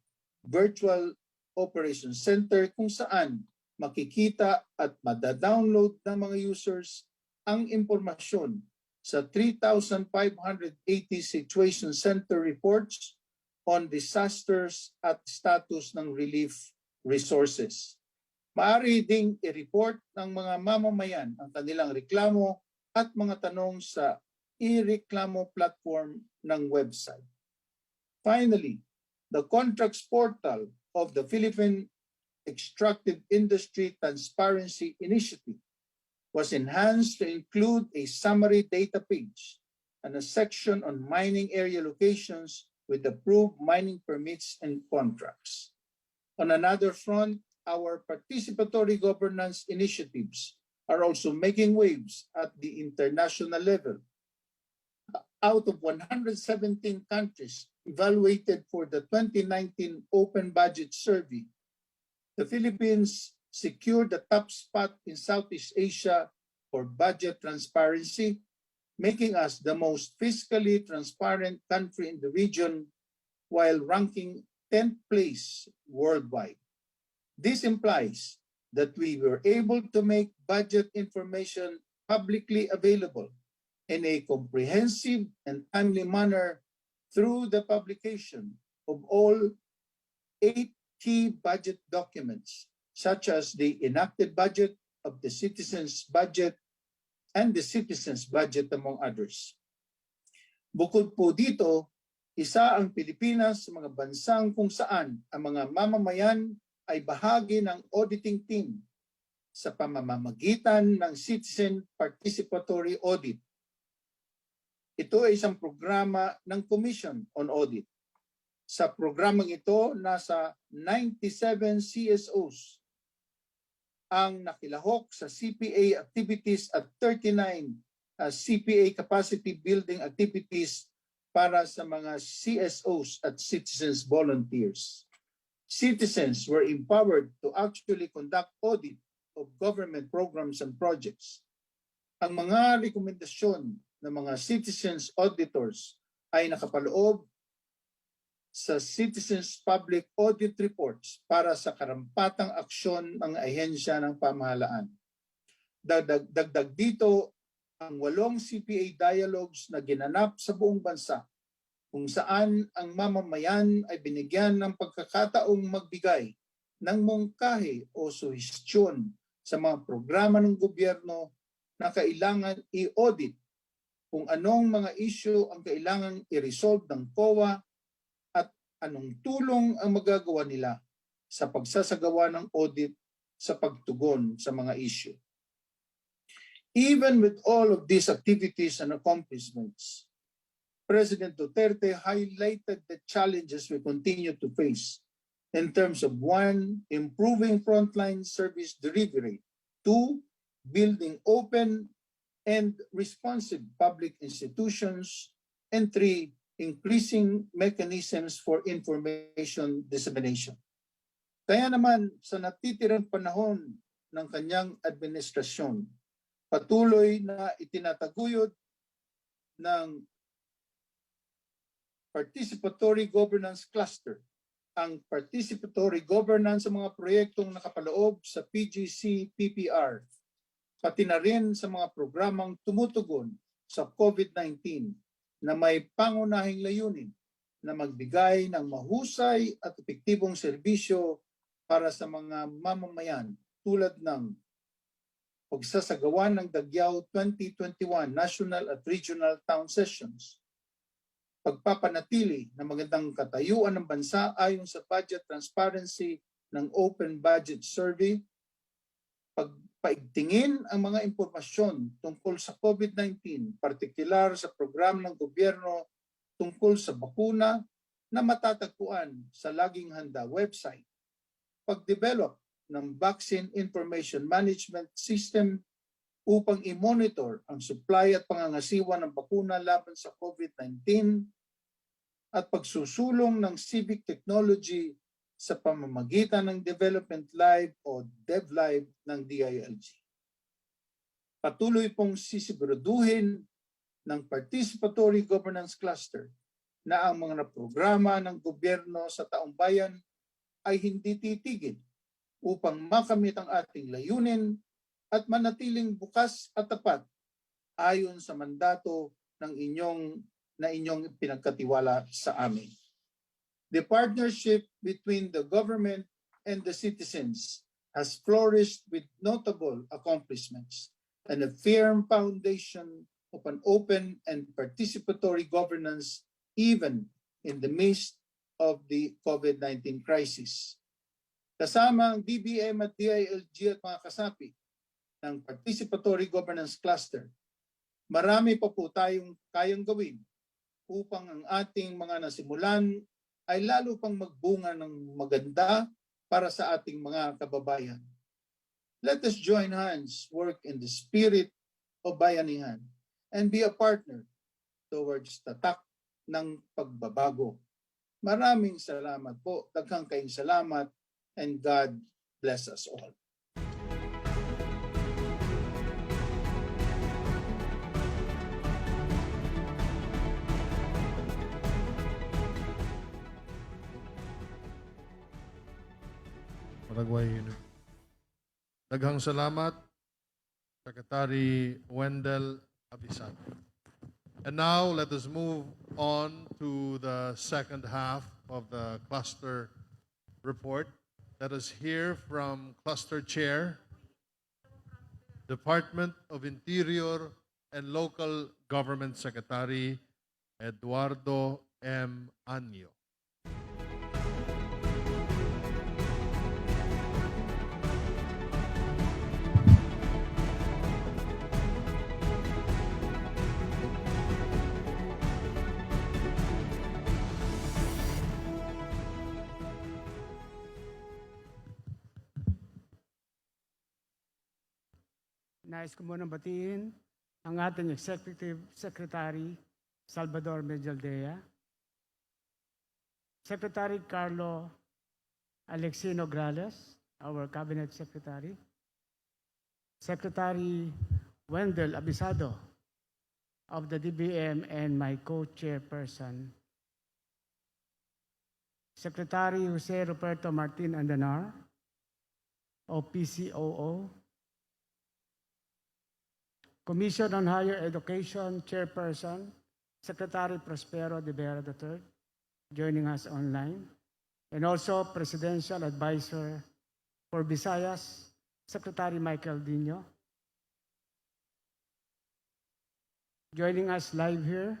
Virtual Operations Center, kung saan makikita at madadownload ng mga users ang impormasyon sa 3,580 Situation Center reports on disasters at status ng relief resources. Maaari ding i-report ng mga mamamayan ang kanilang reklamo at mga tanong sa i-reklamo platform ng website. Finally, the contracts portal of the Philippine Extractive Industry Transparency Initiative was enhanced to include a summary data page and a section on mining area locations with approved mining permits and contracts. On another front, our participatory governance initiatives are also making waves at the international level. Out of 117 countries evaluated for the 2019 Open Budget Survey, the Philippines secured the top spot in Southeast Asia for budget transparency, making us the most fiscally transparent country in the region while ranking 10th place worldwide. This implies that we were able to make budget information publicly available in a comprehensive and timely manner through the publication of all 8 key budget documents, such as the enacted budget of the citizens' budget and the citizens' budget, among others. Bukod po dito, isa ang Pilipinas sa mga bansang kung saan ang mga mamamayan ay bahagi ng auditing team sa pamamagitan ng Citizen Participatory Audit. Ito ay isang programa ng Commission on Audit. Sa programang ito, nasa 97 CSOs ang nakilahok sa CPA activities at 39 CPA capacity building activities para sa mga CSOs at citizens volunteers. Citizens were empowered to actually conduct audit of government programs and projects. Ang mga rekomendasyon ng mga citizens auditors ay nakapaloob sa Citizens Public Audit Reports para sa karampatang aksyon ng ahensya ng pamahalaan. Dagdag dito ang 8 CPA dialogues na ginanap sa buong bansa kung saan ang mamamayan ay binigyan ng pagkakataong magbigay ng mungkahi o suhestyon sa mga programa ng gobyerno na kailangan i-audit, kung anong mga issue ang kailangan i-resolve ng COA at anong tulong ang magagawa nila sa pagsasagawa ng audit sa pagtugon sa mga issue. Even with all of these activities and accomplishments, President Duterte highlighted the challenges we continue to face in terms of 1, improving frontline service delivery, 2, building open and responsive public institutions, and 3, increasing mechanisms for information dissemination. Kaya naman sa natitirang panahon ng kanyang administrasyon, Patuloy na itinataguyod ng Participatory Governance Cluster ang participatory governance sa mga proyektong nakapaloob sa PGC-PPR, pati na rin sa mga programang tumutugon sa COVID-19 na may pangunahing layunin na magbigay ng mahusay at epektibong serbisyo para sa mga mamamayan tulad ng pagsasagawa ng Dagyao 2021 National at Regional Town Sessions, pagpapanatili ng magandang katayuan ng bansa ayon sa budget transparency ng Open Budget Survey, pagpaigtingin ang mga impormasyon tungkol sa COVID-19, partikular sa program ng gobyerno tungkol sa bakuna na matatagpuan sa Laging Handa website, pagdevelop ng Vaccine Information Management System upang i-monitor ang supply at pangangasiwa ng bakuna laban sa COVID-19 at pagsusulong ng civic technology sa pamamagitan ng Development Live o DevLive ng DILG. Patuloy pong sisiguraduhin ng Participatory Governance Cluster na ang mga programa ng gobyerno sa taong bayan ay hindi titigil upang makamit ang ating layunin at manatiling bukas at tapat ayon sa mandato ng inyong pinagkatiwala sa amin. The partnership between the government and the citizens has flourished with notable accomplishments and a firm foundation of an open and participatory governance even in the midst of the COVID-19 crisis. Kasama ang DBM at DILG at mga kasapi ng Participatory Governance Cluster, marami pa po tayong kayang gawin upang ang ating mga nasimulan ay lalo pang magbunga ng maganda para sa ating mga kababayan. Let us join hands, work in the spirit of bayanihan, and be a partner towards tatak ng pagbabago. Maraming salamat po, daghang kayong salamat, and God bless us all. Paraguay. Daghang salamat, Secretary Wendell Abisag. And now let us move on to the second half of the cluster report. Let us hear from Cluster Chair, Department of Interior and Local Government Secretary Eduardo M. Anyo. Nais ko munang batiin ang ating Executive Secretary Salvador Medialdea, Secretary Carlo Alexino Grales, our Cabinet Secretary, Secretary Wendell Abisado of the DBM and my co-chairperson, Secretary Jose Roberto Martin Andanar of PCOO, Commission on Higher Education Chairperson, Secretary Prospero de Vera III, joining us online, and also Presidential Advisor for Visayas, Secretary Michael Dino. Joining us live here,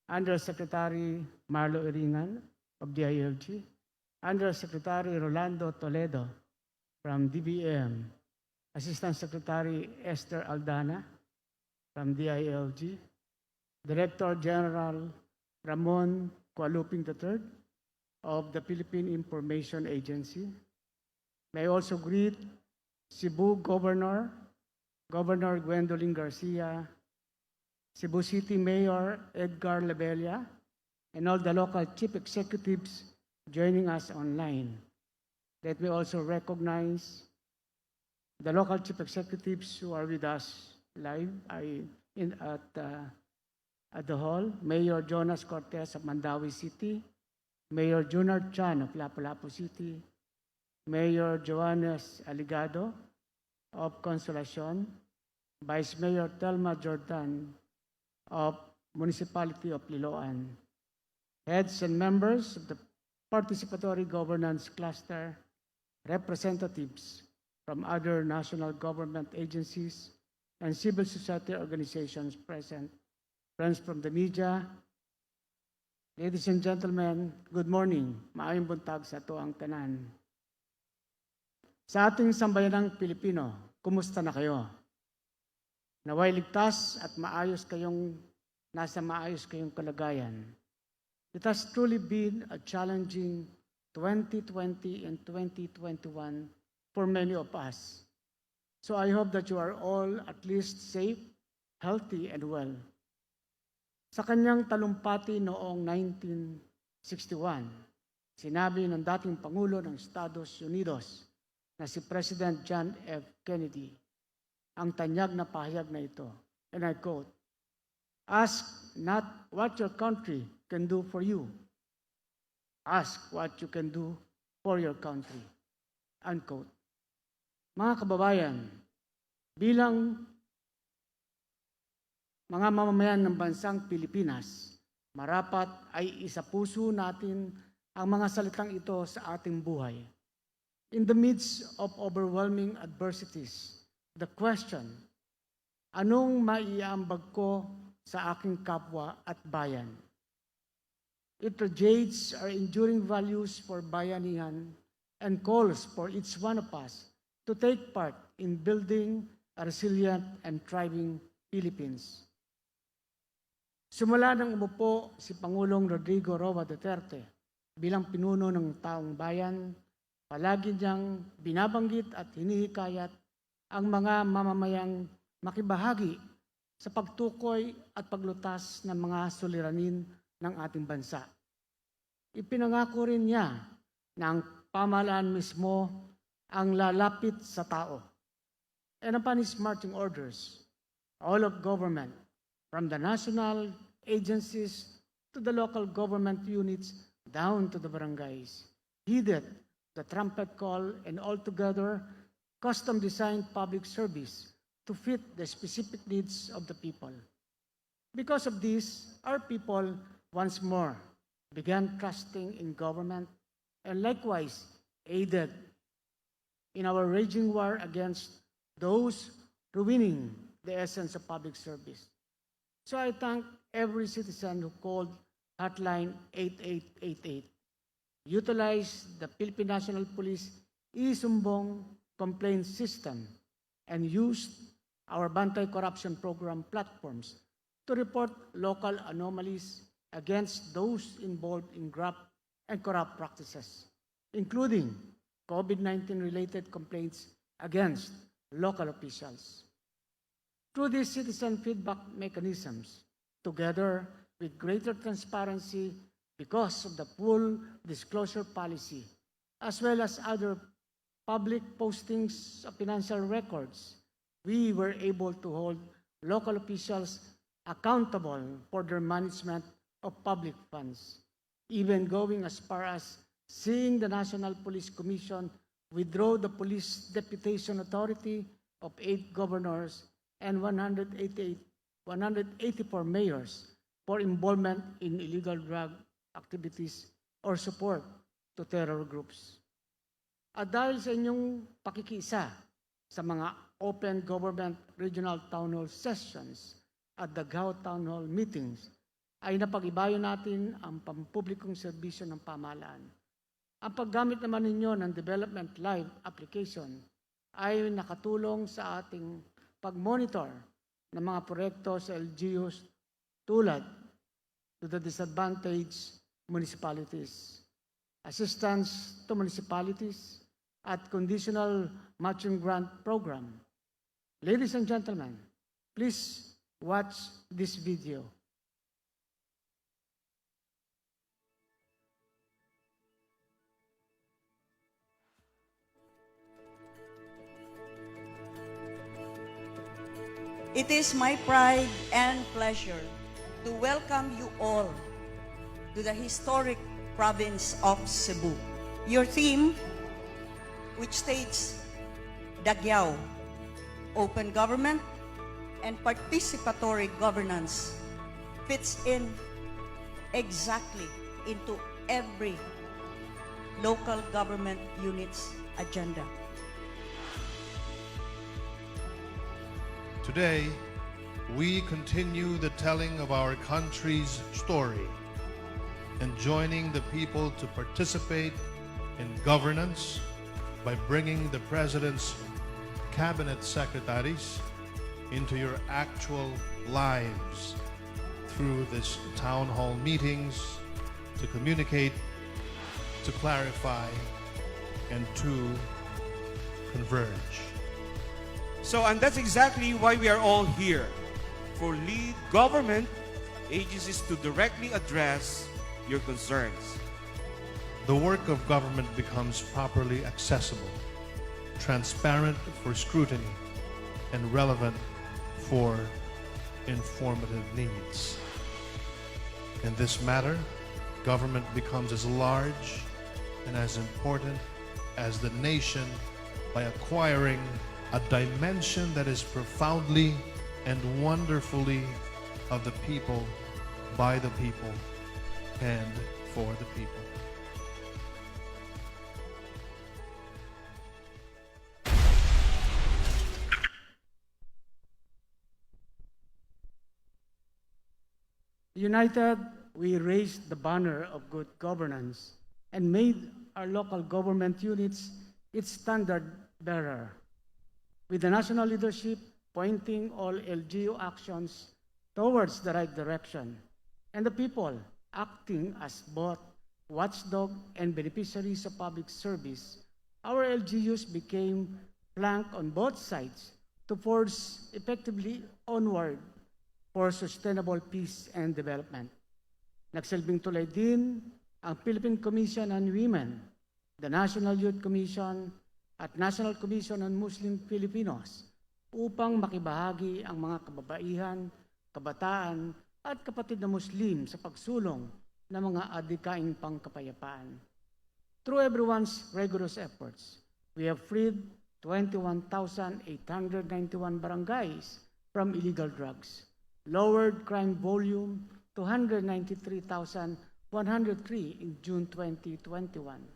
Undersecretary Marlo Iringan of DILG, Undersecretary Rolando Toledo from DBM, Assistant Secretary Esther Aldana from DILG, Director General Ramon Kualuping III of the Philippine Information Agency. May I also greet Cebu Governor Gwendolyn Garcia, Cebu City Mayor Edgar Labella, and all the local chief executives joining us online. Let me also recognize the local chief executives who are with us live at the hall, Mayor Jonas Cortez of Mandawi City, Mayor Junard Chan of Lapu-Lapu City, Mayor Joannes Aligado of Consolacion, Vice Mayor Telma Jordan of Municipality of Liloan, heads and members of the Participatory Governance Cluster, representatives from other national government agencies and civil society organizations present, friends from the media, ladies and gentlemen, good morning. Maayong buntag sa ato ang tanan. Sa ating sambayanang Pilipino, kumusta na kayo? Naway ligtas at nasa maayos kayong kalagayan. It has truly been a challenging 2020 and 2021 for many of us. So I hope that you are all at least safe, healthy, and well. Sa kanyang talumpati noong 1961, sinabi ng dating Pangulo ng Estados Unidos na si President John F. Kennedy ang tanyag na pahayag na ito, and I quote, "Ask not what your country can do for you. Ask what you can do for your country." Unquote. Mga kababayan, bilang mga mamamayan ng bansang Pilipinas, marapat ay isapuso natin ang mga salitang ito sa ating buhay. In the midst of overwhelming adversities, the question, anong maiambag ko sa aking kapwa at bayan? It radiates our enduring values for bayanihan and calls for each one of us to take part in building a resilient and thriving Philippines. Simula nang umupo si Pangulong Rodrigo Roa Duterte bilang pinuno ng taong bayan, palagi niyang binabanggit at hinihikayat ang mga mamamayang makibahagi sa pagtukoy at paglutas ng mga suliranin ng ating bansa. Ipinangako rin niya na ang pamahalaan mismo ang lalapit sa tao. And upon his marching orders, all of government, from the national agencies to the local government units down to the barangays, heeded the trumpet call and altogether custom-designed public service to fit the specific needs of the people. Because of this, our people once more began trusting in government and likewise aided in our raging war against those ruining the essence of public service. So I thank every citizen who called hotline 8888, utilized the Philippine National Police e-sumbong complaint system, and used our Bantay Corruption Program platforms to report local anomalies against those involved in graft and corrupt practices, including COVID-19 related complaints against local officials. Through these citizen feedback mechanisms, together with greater transparency because of the full disclosure policy, as well as other public postings of financial records, we were able to hold local officials accountable for their management of public funds, even going as far as seeing the National Police Commission withdraw the police deputation authority of 8 governors and 184 mayors for involvement in illegal drug activities or support to terror groups. At dahil sa inyong pakikiisa sa mga open government regional town hall sessions at Davao Town Hall meetings, ay napag-ibayo natin ang pampublikong serbisyo ng pamahalaan. Ang paggamit naman ninyo ng Development Live application ay nakatulong sa ating pag-monitor ng mga proyekto sa LGUs tulad to the disadvantaged municipalities, assistance to municipalities, at conditional matching grant program. Ladies and gentlemen, please watch this video. It is my pride and pleasure to welcome you all to the historic province of Cebu. Your theme, which states Dagyao, open government and participatory governance, fits in exactly into every local government unit's agenda. Today, we continue the telling of our country's story and joining the people to participate in governance by bringing the President's cabinet secretaries into your actual lives through this town hall meetings to communicate, to clarify, and to converge. And that's exactly why we are all here, for lead government agencies to directly address your concerns. The work of government becomes properly accessible, transparent for scrutiny, and relevant for informative needs. In this matter, government becomes as large and as important as the nation by acquiring a dimension that is profoundly and wonderfully of the people, by the people, and for the people. United, we raised the banner of good governance and made our local government units its standard bearer, with the national leadership pointing all LGU actions towards the right direction, and the people acting as both watchdog and beneficiaries of public service. Our LGUs became plank on both sides to force effectively onward for sustainable peace and development. Nagsilbing tulay din ang Philippine Commission on Women, the National Youth Commission, at National Commission on Muslim Filipinos upang makibahagi ang mga kababaihan, kabataan, at kapatid na Muslim sa pagsulong ng mga adhikaing pangkapayapaan. Through everyone's rigorous efforts, we have freed 21,891 barangays from illegal drugs, lowered crime volume to 193,103 in June 2021,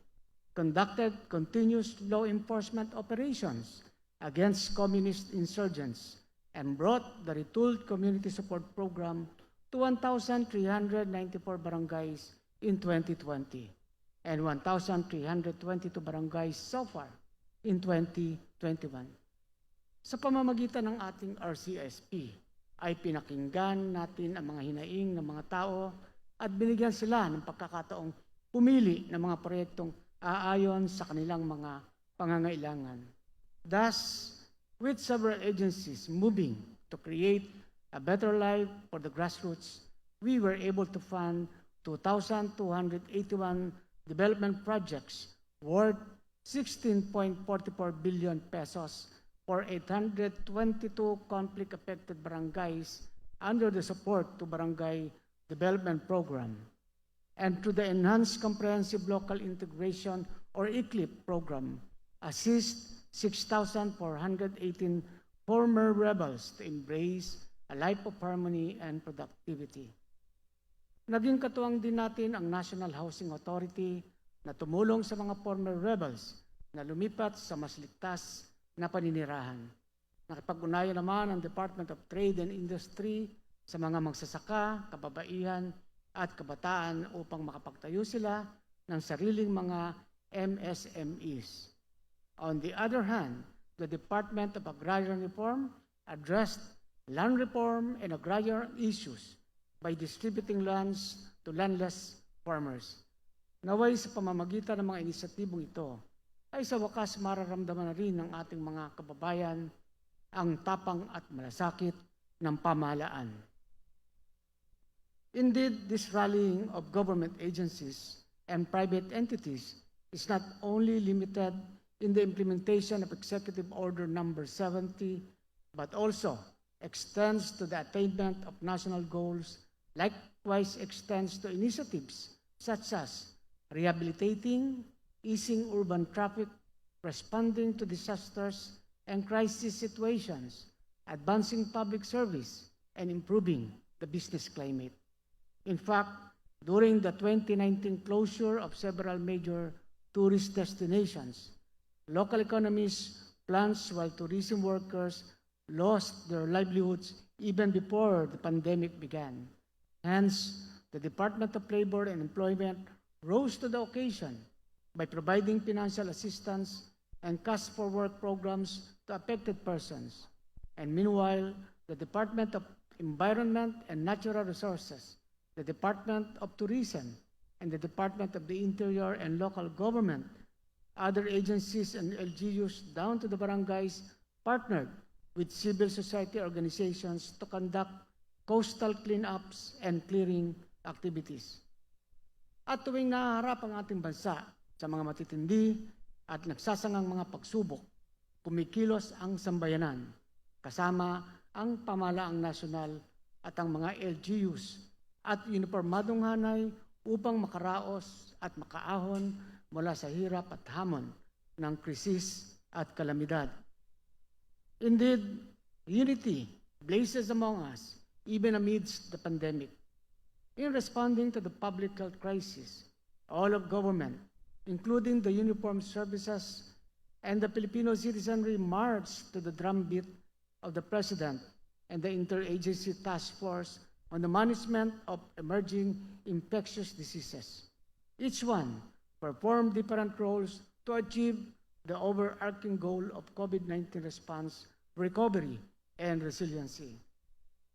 conducted continuous law enforcement operations against communist insurgents, and brought the retooled community support program to 1,394 barangays in 2020 and 1,322 barangays so far in 2021. Sa pamamagitan ng ating RCSP, ay pinakinggan natin ang mga hinaing ng mga tao at binigyan sila ng pagkakataong pumili ng mga proyektong aayon sa kanilang mga pangangailangan. Thus, with several agencies moving to create a better life for the grassroots, we were able to fund 2,281 development projects worth 16.44 billion pesos for 822 conflict-affected barangays under the Support to Barangay Development Program, and through the Enhanced Comprehensive Local Integration or ECLIP program, assist 6,418 former rebels to embrace a life of harmony and productivity. Naging katuwang din natin ang National Housing Authority na tumulong sa mga former rebels na lumipat sa mas ligtas na paninirahan. Nakipag-ugnayan naman ang Department of Trade and Industry sa mga magsasaka, kababaihan at kabataan upang makapagtayo sila ng sariling mga MSMEs. On the other hand, the Department of Agrarian Reform addressed land reform and agrarian issues by distributing lands to landless farmers. Naway sa pamamagitan ng mga inisyatibong ito, ay sa wakas mararamdaman na rin ng ating mga kababayan ang tapang at malasakit ng pamahalaan. Indeed, this rallying of government agencies and private entities is not only limited in the implementation of Executive Order Number 70, but also extends to the attainment of national goals, likewise extends to initiatives such as rehabilitating, easing urban traffic, responding to disasters and crisis situations, advancing public service, and improving the business climate. In fact, during the 2019 closure of several major tourist destinations, local economies plunged while tourism workers lost their livelihoods even before the pandemic began. Hence, the Department of Labor and Employment rose to the occasion by providing financial assistance and cash for work programs to affected persons. And meanwhile, the Department of Environment and Natural Resources, the Department of Tourism, and the Department of the Interior and Local Government, other agencies and LGUs down to the barangays partnered with civil society organizations to conduct coastal cleanups and clearing activities. At tuwing nahaharap ang ating bansa sa mga matitindi at nagsasangang mga pagsubok, kumikilos ang sambayanan, kasama ang pamahalaang nasyonal at ang mga LGUs at uniformadong hanay upang makaraos at makaahon mula sa hirap at hamon ng krisis at kalamidad. Indeed, unity blazes among us even amidst the pandemic. In responding to the public health crisis, all of government, including the uniformed services and the Filipino citizenry, marched to the drumbeat of the President and the Interagency Task Force on the management of emerging infectious diseases. Each one performed different roles to achieve the overarching goal of COVID-19 response, recovery, and resiliency.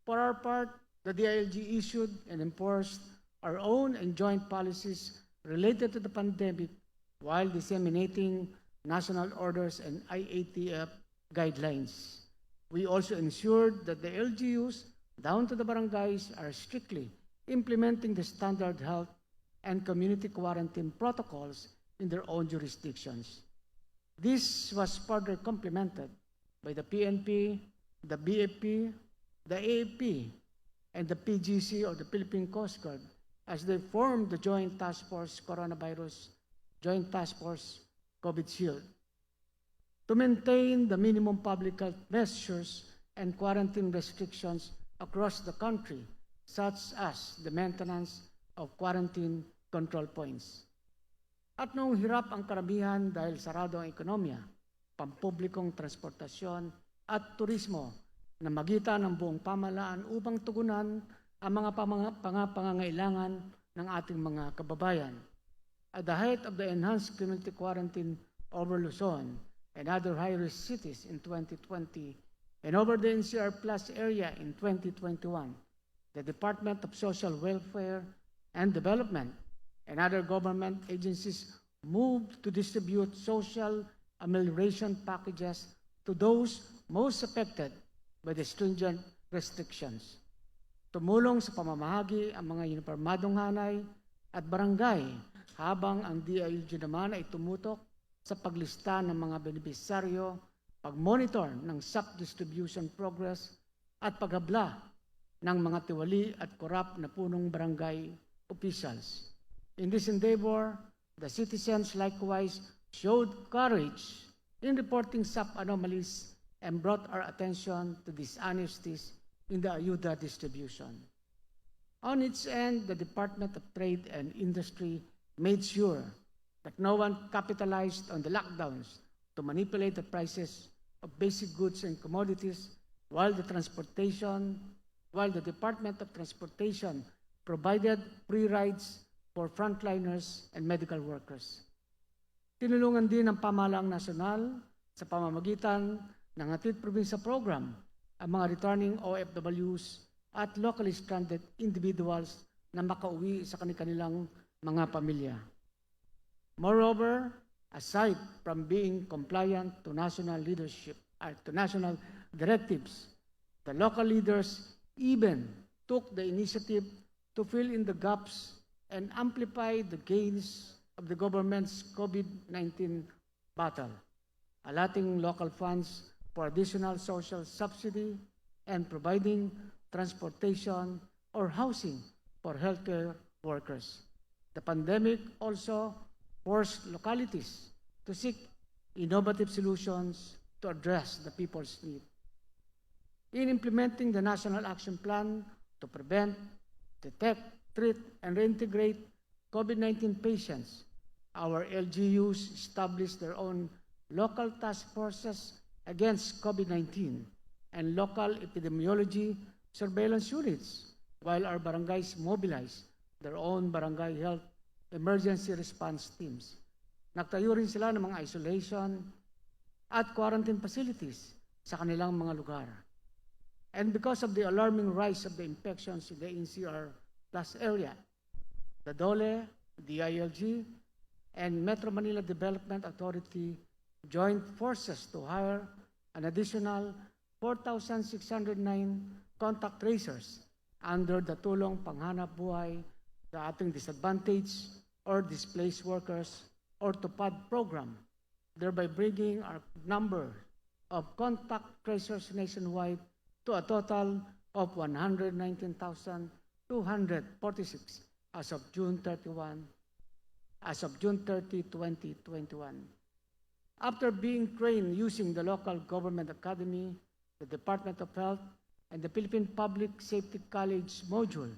For our part, the DILG issued and enforced our own and joint policies related to the pandemic while disseminating national orders and IATF guidelines. We also ensured that the LGUs down to the barangays are strictly implementing the standard health and community quarantine protocols in their own jurisdictions. This was further complemented by the PNP, the BFP, the AFP, and the PGC or the Philippine Coast Guard as they formed the Joint Task Force Coronavirus, Joint Task Force COVID Shield. To maintain the minimum public health measures and quarantine restrictions across the country, such as the maintenance of quarantine control points. At noong hirap ang karamihan dahil sarado ang ekonomiya, pampublikong transportasyon at turismo na magitan ng buong pamahalaan upang tugunan ang mga pangangailangan ng ating mga kababayan. At the height of the enhanced community quarantine over Luzon and other high-risk cities in 2020 and over the NCR Plus area in 2021, the Department of Social Welfare and Development and other government agencies moved to distribute social amelioration packages to those most affected by the stringent restrictions. Tumulong sa pamamahagi ang mga uniformadong hanay at barangay habang ang DILG naman ay tumutok sa paglista ng mga benepisaryo, pag-monitor ng SAP distribution progress at paghabla ng mga tiwali at korap na punong barangay officials. In this endeavor, the citizens likewise showed courage in reporting SAP anomalies and brought our attention to dishonesties in the ayuda distribution. On its end, the Department of Trade and Industry made sure that no one capitalized on the lockdowns to manipulate the prices of basic goods and commodities, while the Department of Transportation provided free rides for frontliners and medical workers. Tinulungan din ng pamahalaang nasyonal sa pamamagitan ng Hatid Probinsya Program ang mga returning OFWs at locally stranded individuals na makauwi sa kanilang mga pamilya. Moreover, aside from being compliant to national leadership to national directives, the local leaders even took the initiative to fill in the gaps and amplify the gains of the government's COVID-19 battle, allotting local funds for additional social subsidy, and providing transportation or housing for healthcare workers. The pandemic also forced localities to seek innovative solutions to address the people's need. In implementing the National Action Plan to prevent, detect, treat, and reintegrate COVID-19 patients, our LGUs established their own local task forces against COVID-19 and local epidemiology surveillance units, while our barangays mobilized their own barangay health emergency response teams. Nagtayo rin sila ng mga isolation at quarantine facilities sa kanilang mga lugar. And because of the alarming rise of the infections in the NCR Plus area, the DOLE, DILG, and Metro Manila Development Authority joined forces to hire an additional 4,609 contact tracers under the Tulong Panghanap Buhay sa ating disadvantaged or displaced workers or TUPAD program, thereby bringing our number of contact tracers nationwide to a total of 119,246 as of June 30, 2021. After being trained using the local government academy, the Department of Health, and the Philippine Public Safety College module,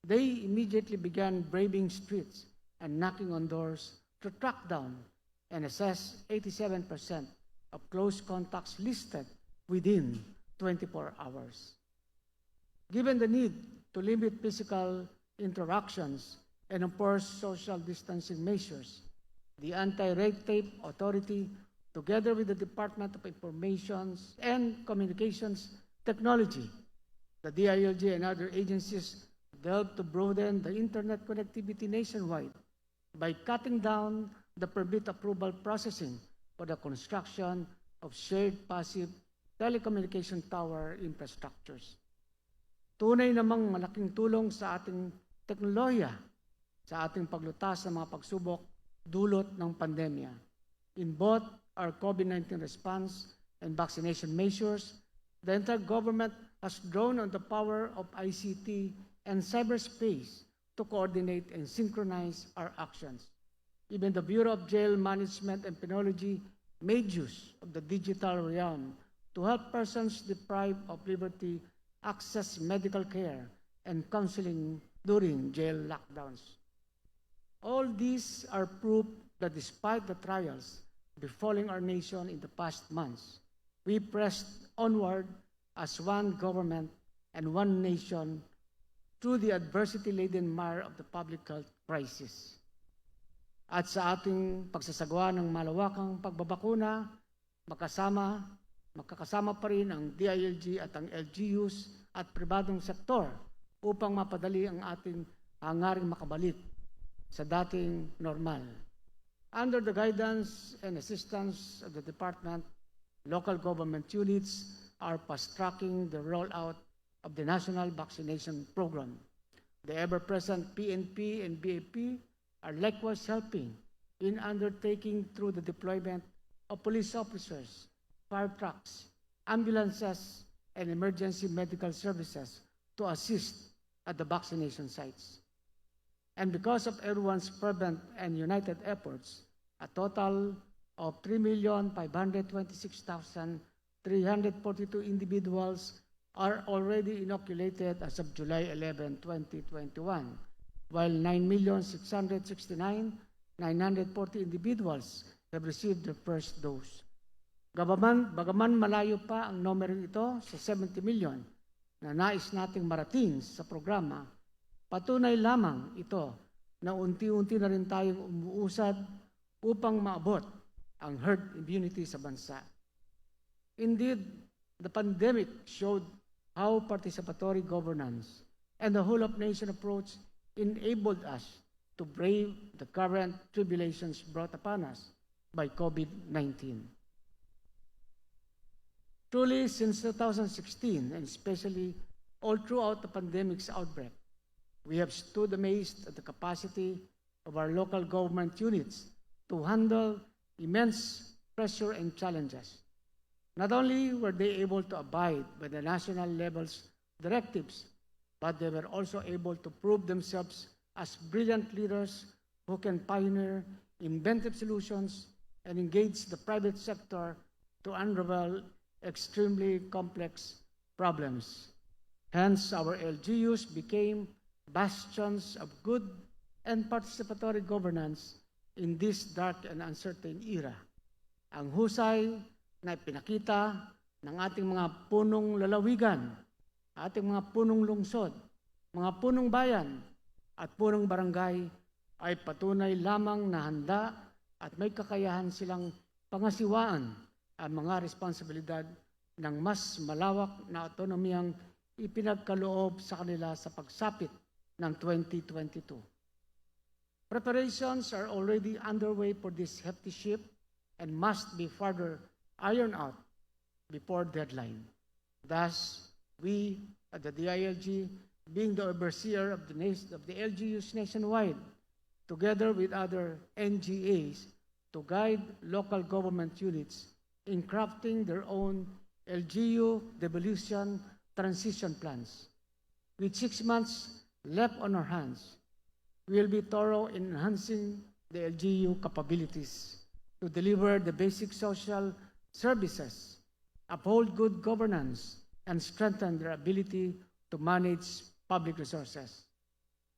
they immediately began braving streets and knocking on doors to track down and assess 87% of close contacts listed within 24 hours. Given the need to limit physical interactions and enforce social distancing measures, the Anti-Red Tape Authority, together with the Department of Information and Communications Technology, the DILG and other agencies, helped to broaden the internet connectivity nationwide by cutting down the permit approval processing for the construction of shared passive telecommunication tower infrastructures. Tunay namang malaking tulong sa ating teknolohiya sa ating paglutas ng mga pagsubok dulot ng pandemya. In both our COVID-19 response and vaccination measures, the entire government has drawn on the power of ICT and cyberspace to coordinate and synchronize our actions. Even the Bureau of Jail Management and Penology made use of the digital realm to help persons deprived of liberty access medical care and counseling during jail lockdowns. All these are proof that despite the trials befalling our nation in the past months, we pressed onward as one government and one nation through the adversity-laden mire of the public health crisis. At sa ating pagsasagawa ng malawakang pagbabakuna, makakasama pa rin ang DILG at ang LGUs at pribadong sektor upang mapadali ang ating hangaring makabalik sa dating normal. Under the guidance and assistance of the department, local government units are fast-tracking the rollout of the National Vaccination Program. The ever-present PNP and BAP are likewise helping in undertaking through the deployment of police officers, fire trucks, ambulances, and emergency medical services to assist at the vaccination sites. And because of everyone's fervent and united efforts, a total of 3,526,342 individuals are already inoculated as of July 11, 2021, while 9,669,940 individuals have received their first dose. Bagaman malayo pa ang numero ito sa 70 million na nais nating marating sa programa, patunay lamang ito na unti-unti na rin tayong umuusad upang maabot ang herd immunity sa bansa. Indeed, the pandemic showed how participatory governance and the whole-of-nation approach enabled us to brave the current tribulations brought upon us by COVID-19. Truly, since 2016, and especially all throughout the pandemic's outbreak, we have stood amazed at the capacity of our local government units to handle immense pressure and challenges. Not only were they able to abide by the national level's directives, but they were also able to prove themselves as brilliant leaders who can pioneer inventive solutions and engage the private sector to unravel extremely complex problems. Hence, our LGUs became bastions of good and participatory governance in this dark and uncertain era. Ang husay na pinakita ng ating mga punong lalawigan, ating mga punong lungsod, mga punong bayan, at punong barangay ay patunay lamang na handa at may kakayahan silang pangasiwaan ang mga responsibilidad ng mas malawak na autonomiyang ipinagkaloob sa kanila sa pagsapit ng 2022. Preparations are already underway for this hefty shift and must be further ironed out before deadline. Thus, we at the DILG, being the overseer of the LGUs nationwide, together with other NGAs, to guide local government units in crafting their own LGU devolution transition plans. With 6 months left on our hands, we will be thorough in enhancing the LGU capabilities to deliver the basic social services, uphold good governance, and strengthen their ability to manage public resources.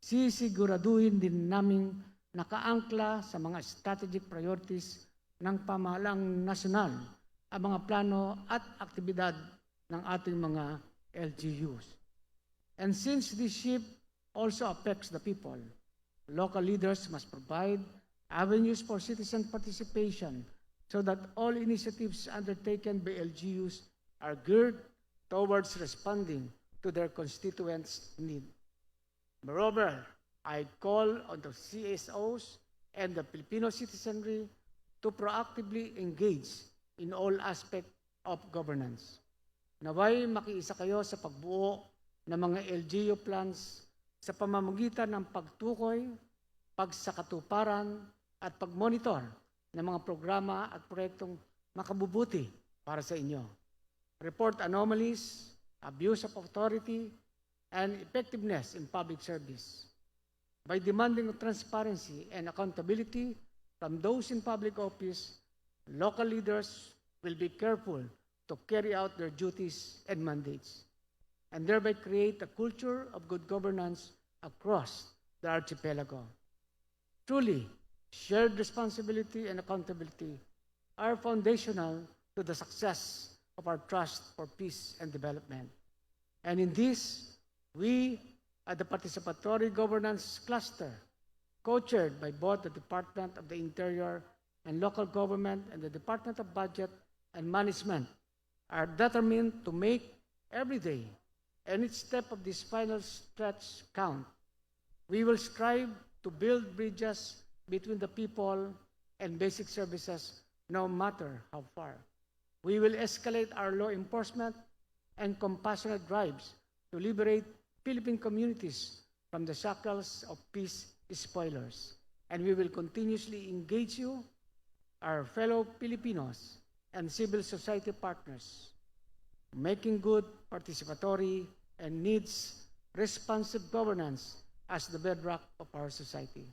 Sisiguraduhin din naming nakaangkla sa mga strategic priorities ng pamahalang nasyonal ang mga plano at aktibidad ng ating mga LGUs. And since this shift also affects the people, local leaders must provide avenues for citizen participation so that all initiatives undertaken by LGUs are geared towards responding to their constituents' need. Moreover, I call on the CSOs and the Filipino citizenry to proactively engage in all aspects of governance. Naway makiisa kayo sa pagbuo ng mga LGU plans sa pamamagitan ng pagtukoy, pagsakatuparan at pagmonitor ng mga programa at proyektong makabubuti para sa inyo. Report anomalies, abuse of authority, and effectiveness in public service. By demanding transparency and accountability from those in public office, local leaders will be careful to carry out their duties and mandates, and thereby create a culture of good governance across the archipelago. Truly, shared responsibility and accountability are foundational to the success of our trust for peace and development. And in this, we at the Participatory Governance Cluster, co-chaired by both the Department of the Interior and Local Government and the Department of Budget and Management, are determined to make every day and each step of this final stretch count. We will strive to build bridges between the people and basic services no matter how far. We will escalate our law enforcement and compassionate drives to liberate Philippine communities from the shackles of peace spoilers. And we will continuously engage you, our fellow Filipinos, and civil society partners, making good participatory and needs responsive governance as the bedrock of our society.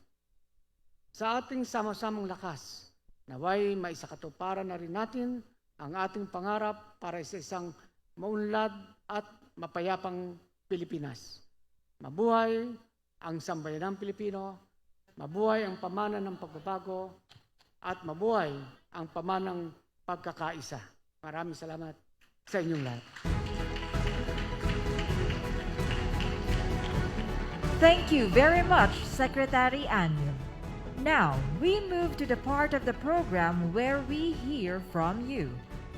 Sa ating sama-samang lakas, naway maisakatuparan na rin natin ang ating pangarap para sa isang maunlad at mapayapang Pilipinas. Mabuhay ang sambayanang Pilipino, mabuhay ang pamana ng pagbabago, at mabuhay ang pamanang pagkakaisa. Maraming salamat sa inyong lahat. Thank you very much, Secretary Anyo. Now, we move to the part of the program where we hear from you.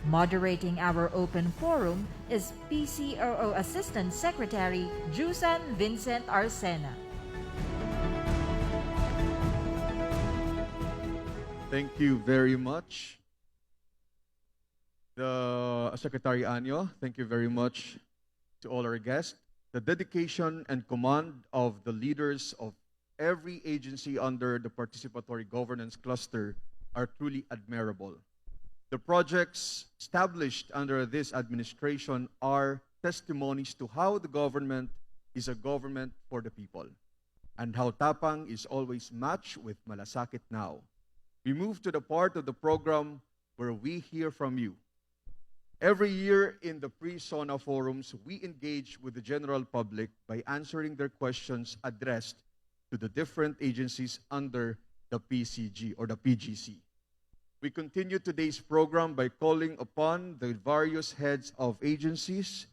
Moderating our open forum is PCOO Assistant Secretary Jusan Vincent Arsena. Thank you very much, Secretary Anyo. Thank you very much to all our guests. The dedication and command of the leaders of every agency under the Participatory Governance Cluster are truly admirable. The projects established under this administration are testimonies to how the government is a government for the people, and how Tapang is always matched with Malasakit now. We move to the part of the program where we hear from you. Every year in the Pre-SONA forums, we engage with the general public by answering their questions addressed to the different agencies under the PCG or the PGC. We continue today's program by calling upon the various heads of agencies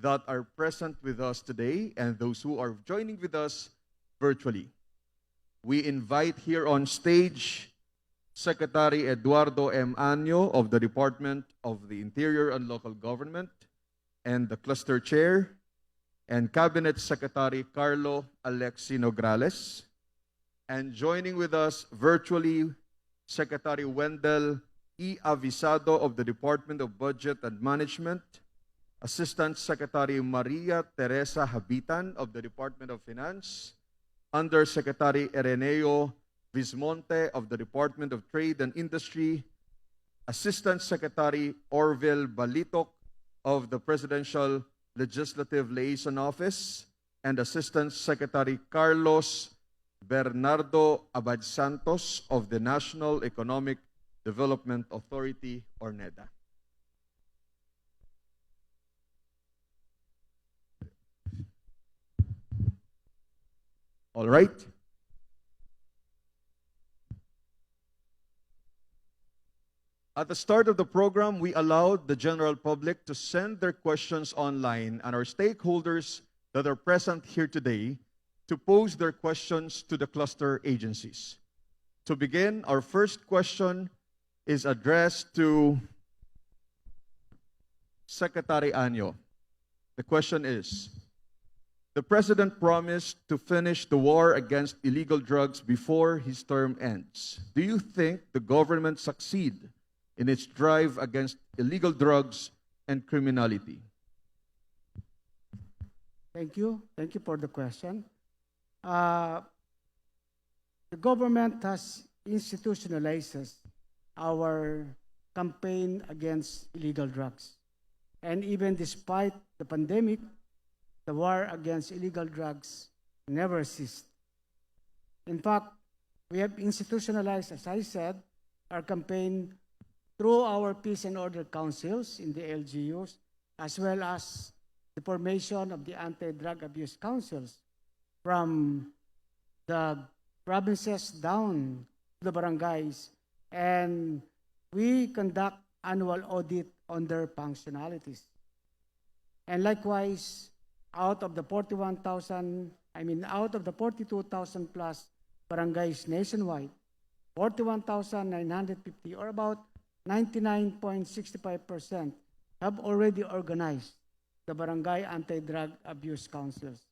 that are present with us today and those who are joining with us virtually. We invite here on stage Secretary Eduardo M. Año of the Department of the Interior and Local Government and the Cluster Chair, and Cabinet Secretary Carlo Alexi Nograles. And joining with us virtually, Secretary Wendell E. Avisado of the Department of Budget and Management, Assistant Secretary Maria Teresa Habitan of the Department of Finance, Undersecretary Ereneo Vismonte of the Department of Trade and Industry, Assistant Secretary Orville Balitok of the Presidential Legislative Liaison Office, and Assistant Secretary Carlos Bernardo Abad Santos of the National Economic Development Authority, or NEDA. All right. At the start of the program, we allowed the general public to send their questions online, and our stakeholders that are present here today to pose their questions to the cluster agencies. To begin, our first question is addressed to Secretary Año. The question is, the President promised to finish the war against illegal drugs before his term ends. Do you think the government succeed in its drive against illegal drugs and criminality? Thank you. Thank you for the question. The government has institutionalized our campaign against illegal drugs. And even despite the pandemic, the war against illegal drugs never ceased. In fact, we have institutionalized, as I said, our campaign through our peace and order councils in the LGUs, as well as the formation of the anti-drug abuse councils from the provinces down to the barangays, and we conduct annual audit on their functionalities. And likewise, out of the 42,000 plus barangays nationwide, 41,950, or about 99.65%, have already organized the barangay anti-drug abuse councils.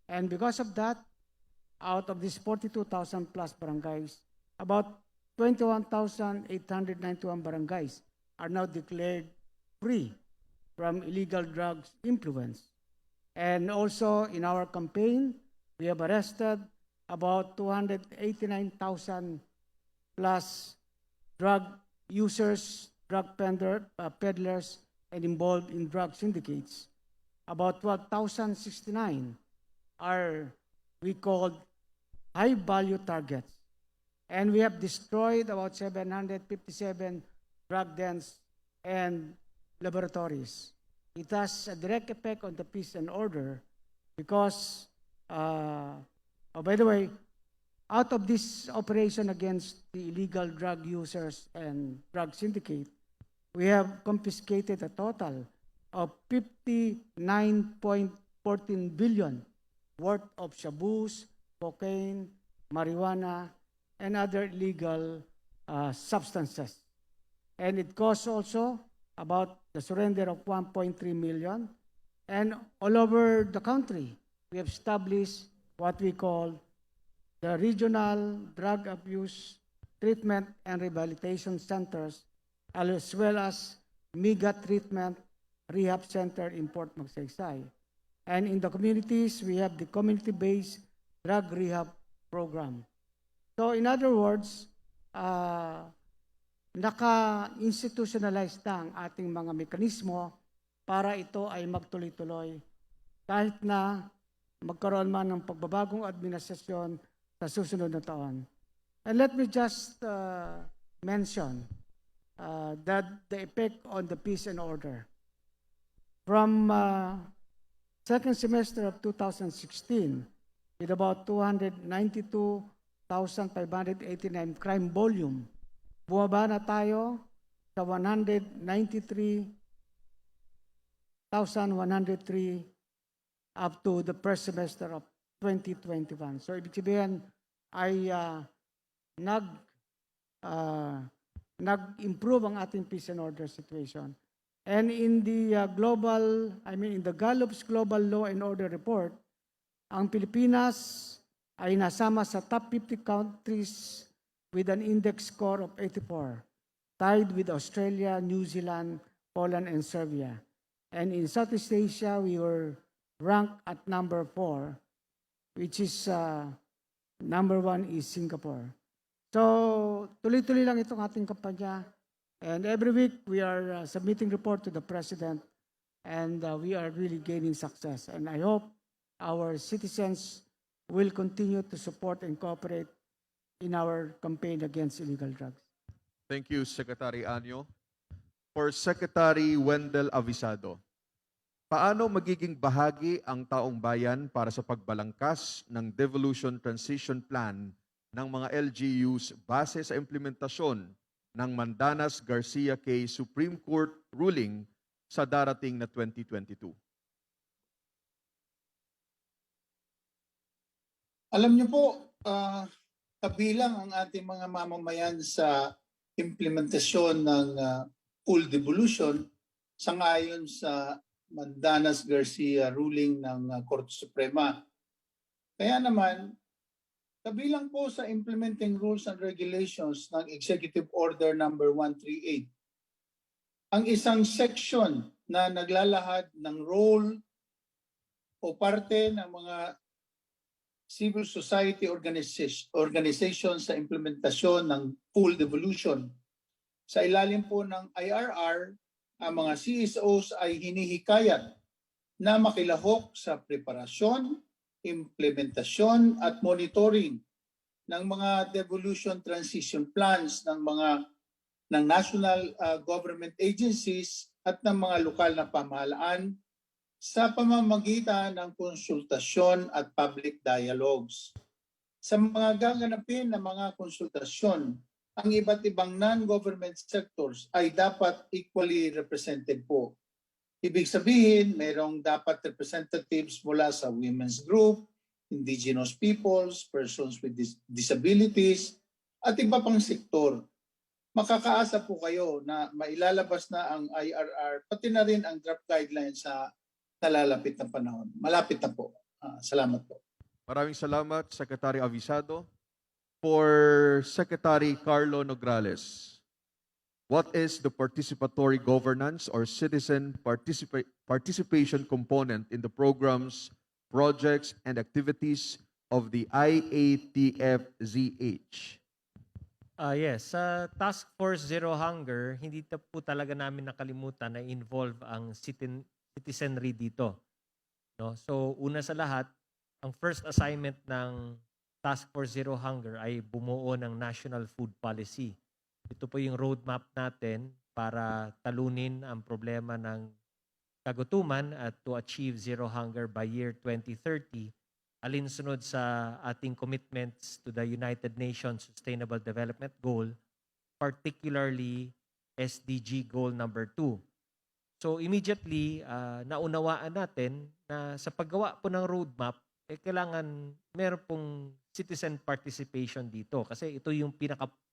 And because of that, out of these 42,000 plus barangays, about 21,891 barangays are now declared free from illegal drugs influence. And also in our campaign, we have arrested about 289,000 plus drug users, drug peddlers, and involved in drug syndicates. About 12,069 are we called high-value targets. And we have destroyed about 757 drug dens and laboratories. It has a direct effect on the peace and order because, by the way, out of this operation against the illegal drug users and drug syndicate, we have confiscated a total of 59.14 billion worth of shabus, cocaine, marijuana, and other illegal substances. And it costs also about the surrender of 1.3 million. And all over the country, we have established what we call the Regional Drug Abuse Treatment and Rehabilitation Centers, as well as MEGA Treatment Rehab Center in Port Magsaysay. And in the communities, we have the community-based drug rehab program. So in other words, naka-institutionalize na ang ating mga mekanismo para ito ay magtuloy-tuloy kahit na magkaroon man ng pagbabagong administrasyon sa susunod na taon. And let me just mention that the effect on the peace and order. From second semester of 2016, with about 292,589 crime volume, bumaba na tayo sa 193,103 up to the first semester of 2021. So ibig sabihin ay nag-improve ang ating peace and order situation. And in the in the Gallup's Global Law and Order Report, ang Pilipinas ay nasama sa top 50 countries with an index score of 84, tied with Australia, New Zealand, Poland, and Serbia. And in Southeast Asia, we were ranked at number 4, which is number 1 is Singapore. So, tuloy-tuloy lang itong ating kampanya. And every week, we are submitting report to the President, and we are really gaining success. And I hope our citizens will continue to support and cooperate in our campaign against illegal drugs. Thank you, Secretary Anyo. For Secretary Wendell Avisado, paano magiging bahagi ang taong bayan para sa pagbalangkas ng Devolution Transition Plan ng mga LGUs base sa implementasyon ng Mandanas-Garcia case Supreme Court ruling sa darating na 2022? Alam niyo po, kabilang ang ating mga mamamayan sa implementasyon ng full devolution sangayon sa Mandanas-Garcia ruling ng Korte Suprema. Kaya naman, kabilang po sa implementing rules and regulations ng Executive Order number 138, ang isang section na naglalahad ng role o parte ng mga civil society organization sa implementasyon ng full devolution. Sa ilalim po ng IRR, ang mga CSOs ay hinihikayat na makilahok sa preparasyon, implementasyon at monitoring ng mga devolution transition plans ng national government agencies at ng mga lokal na pamahalaan sa pamamagitan ng konsultasyon at public dialogues. Sa mga gaganapin na mga konsultasyon, ang iba't ibang non-government sectors ay dapat equally represented po. Ibig sabihin, mayroong dapat representatives mula sa women's group, indigenous peoples, persons with disabilities, at iba pang sektor. Makakaasa po kayo na mailalabas na ang IRR, pati na rin ang draft guidelines sa nalalapit na panahon. Malapit na po. Salamat po. Maraming salamat, Secretary Avisado. For Secretary Carlo Nograles, what is the participatory governance or citizen participation component in the programs, projects, and activities of the IATF-ZH? Yes, sa Task Force Zero Hunger, hindi po talaga namin nakalimutan na involve ang citizenry dito. No? So, una sa lahat, ang first assignment ng Task Force Zero Hunger ay bumuo ng National Food Policy. Ito po yung roadmap natin para talunin ang problema ng kagutuman at to achieve zero hunger by year 2030, alinsunod sa ating commitments to the United Nations Sustainable Development Goal, particularly SDG Goal number 2. So immediately, naunawaan natin na sa paggawa po ng roadmap, kailangan meron pong citizen participation dito kasi ito yung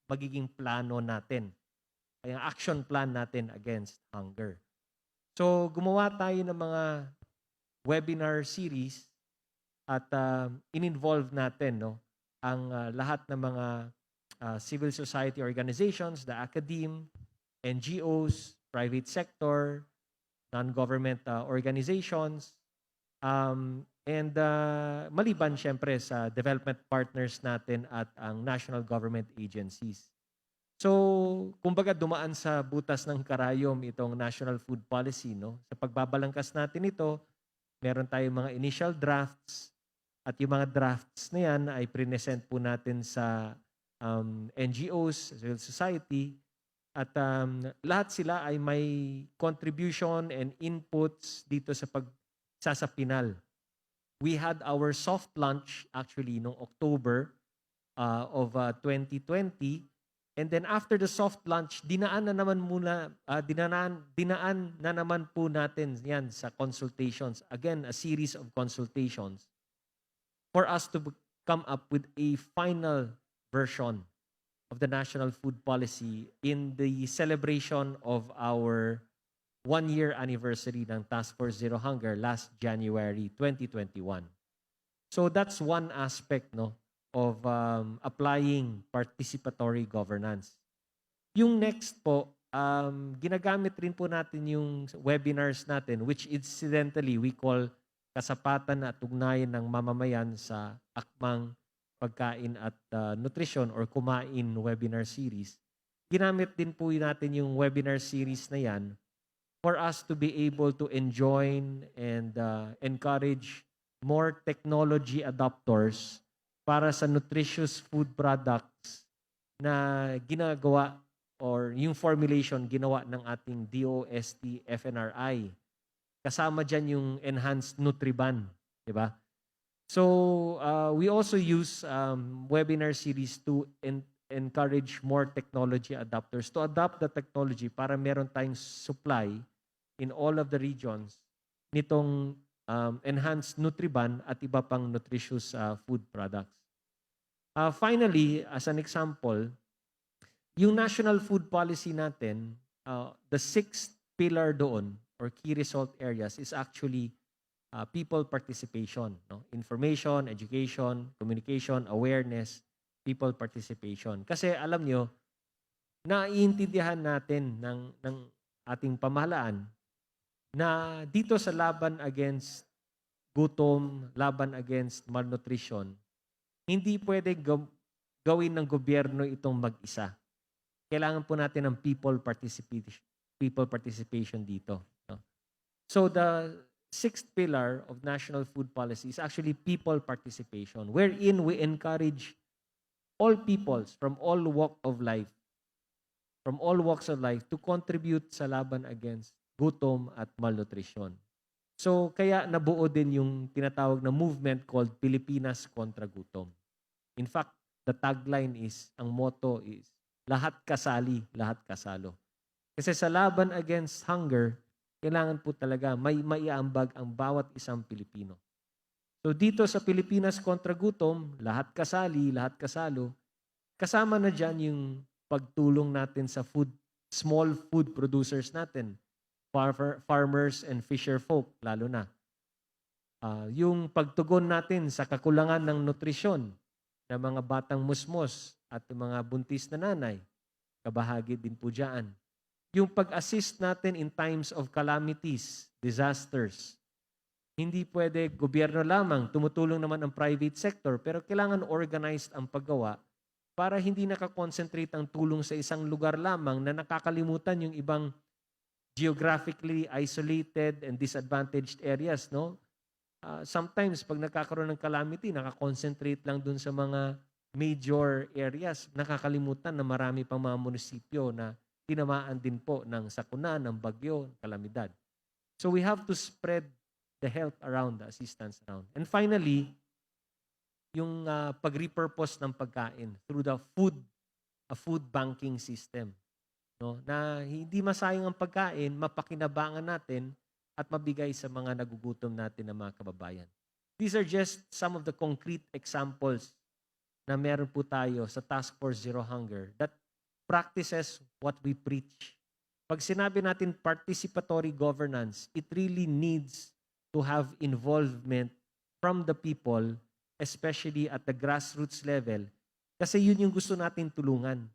magiging plano natin. Ay ang action plan natin against hunger. So gumawa tayo ng mga webinar series at in-involve natin ang lahat ng mga civil society organizations, the academe, NGOs, private sector, non-government organizations, and maliban syempre sa development partners natin at ang national government agencies. So, kumbaga dumaan sa butas ng karayom itong National Food Policy, no? Sa pagbabalangkas natin ito, meron tayong mga initial drafts at yung mga drafts na yan ay present po natin sa NGOs, civil society, at lahat sila ay may contribution and inputs dito sa pagsasapinal. We had our soft launch actually noong October of 2020. And then after the soft launch, dinaan na naman po natin yan sa consultations. Again, a series of consultations for us to come up with a final version of the National Food Policy in the celebration of our 1-year anniversary ng Task Force Zero Hunger last January 2021. So that's one aspect, no, of applying participatory governance. Yung next po, ginagamit rin po natin yung webinars natin, which incidentally we call kasapatan at ugnayan ng mamamayan sa akmang pagkain at nutrition or kumain webinar series. Ginamit din po natin yung webinar series na yan for us to be able to enjoin and encourage more technology adopters para sa nutritious food products na ginagawa or yung formulation ginawa ng ating DOST FNRI. Kasama dyan yung enhanced Nutriban, di ba? So we also use webinar series to encourage more technology adopters to adopt the technology para meron tayong supply in all of the regions nitong enhanced Nutriban at iba pang nutritious food products. Finally, as an example, yung national food policy natin, the sixth pillar doon or key result areas is actually people participation, no? Information, education, communication, awareness, people participation. Kasi alam nyo, naiintindihan natin ng ating pamahalaan na dito sa laban against gutom, laban against malnutrition, hindi pwede gawin ng gobyerno itong mag-isa. Kailangan po natin ng people participation dito. No? So the sixth pillar of national food policy is actually people participation, wherein we encourage all peoples from all walks of life to contribute sa laban against gutom at malnutrition. So kaya nabuo din yung tinatawag na movement called Pilipinas kontra gutom. In fact, the tagline is, ang motto is, lahat kasali, lahat kasalo. Kasi sa laban against hunger, kailangan po talaga may maiambag ang bawat isang Pilipino. So dito sa Pilipinas kontra gutom, lahat kasali, lahat kasalo, kasama na dyan yung pagtulong natin sa small food producers natin, farmers and fisher folk, lalo na. Yung pagtugon natin sa kakulangan ng nutrisyon ng mga batang musmos at mga buntis na nanay, kabahagi din po dyan. Yung pag-assist natin in times of calamities, disasters. Hindi pwede gobyerno lamang, tumutulong naman ang private sector, pero kailangan organized ang paggawa para hindi nakakonsentrate ang tulong sa isang lugar lamang na nakakalimutan yung ibang geographically isolated and disadvantaged areas, no? Sometimes, pag nagkakaroon ng calamity, nakakonsentrate lang dun sa mga major areas. Nakakalimutan na marami pang mga munisipyo na tinamaan din po ng sakuna, ng bagyo, kalamidad. So we have to spread the health around, the assistance around. And finally, yung pag-repurpose ng pagkain through the food banking system. No? Na hindi masayang ang pagkain, mapakinabangan natin at mabigay sa mga nagugutom natin na mga kababayan. These are just some of the concrete examples na meron po tayo sa Task Force Zero Hunger that practices what we preach. Pag sinabi natin participatory governance, it really needs to have involvement from the people, especially at the grassroots level, kasi yun yung gusto natin tulungan.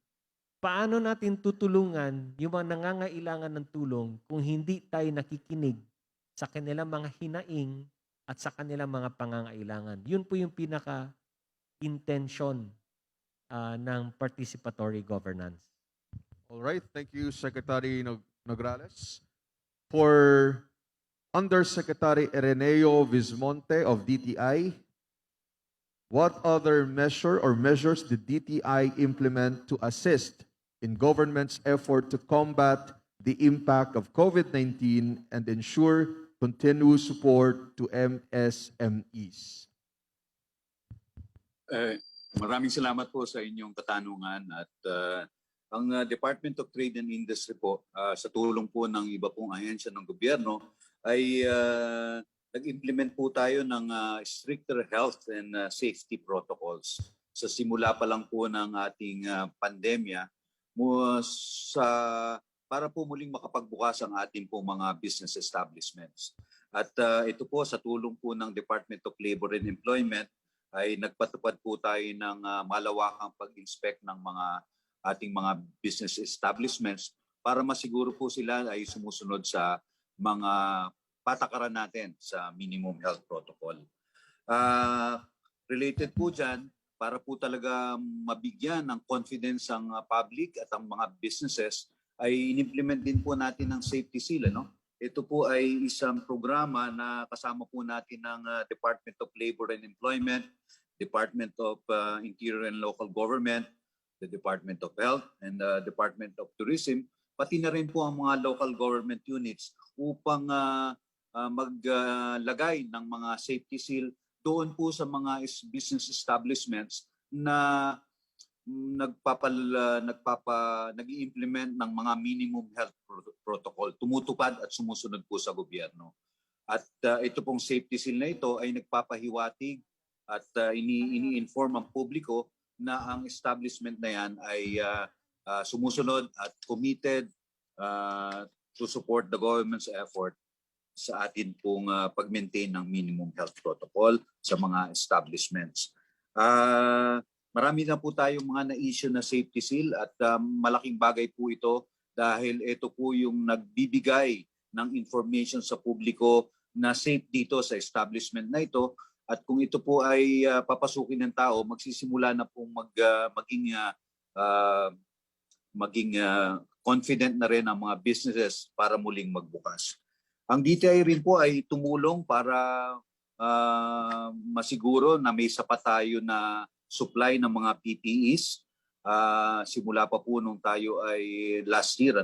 Paano natin tutulungan yung mga nangangailangan ng tulong kung hindi tayo nakikinig sa kanilang mga hinaing at sa kanilang mga pangangailangan? Yun po yung pinaka-intention ng participatory governance. All right, thank you, Secretary Nograles. For Undersecretary Ereneo Vismonte of DTI, what other measures did DTI implement to assist in government's effort to combat the impact of COVID-19 and ensure continuous support to MSMEs? Maraming salamat po sa inyong katanungan at ang Department of Trade and Industry po sa tulong po ng iba pong ahensya ng gobyerno ay nag-implement po tayo ng stricter health and safety protocols sa simula pa lang po ng ating pandemya para po muling makapagbukas ang ating po mga business establishments. At ito po sa tulong po ng Department of Labor and Employment ay nagpatupad po tayo ng malawakang pag-inspect ng ating mga business establishments para masiguro po sila ay sumusunod sa mga patakaran natin sa minimum health protocol. Related po dyan, para po talaga mabigyan ng confidence ang public at ang mga businesses, ay in-implement din po natin ng safety seal. Ito po ay isang programa na kasama po natin ng Department of Labor and Employment, Department of Interior and Local Government, the Department of Health, and the Department of Tourism, pati na rin po ang mga local government units upang maglagay ng mga safety seal doon po sa mga business establishments na nag-i-implement ng mga minimum health protocol, tumutupad at sumusunod po sa gobyerno. At ito pong safety seal na ito ay nagpapahiwatig at ini-inform ang publiko na ang establishment na yan ay sumusunod at committed to support the government's effort sa atin pong pag-maintain ng minimum health protocol sa mga establishments. Marami na po tayong mga na-issue na safety seal at malaking bagay po ito dahil ito po yung nagbibigay ng information sa publiko na safe dito sa establishment na ito. At kung ito po ay papasukin ng tao, magsisimula na pong maging confident na rin ang mga businesses para muling magbukas. Ang DTI rin po ay tumulong para masiguro na may sapat tayo na supply ng mga PPEs. Simula pa po nung tayo ay last year,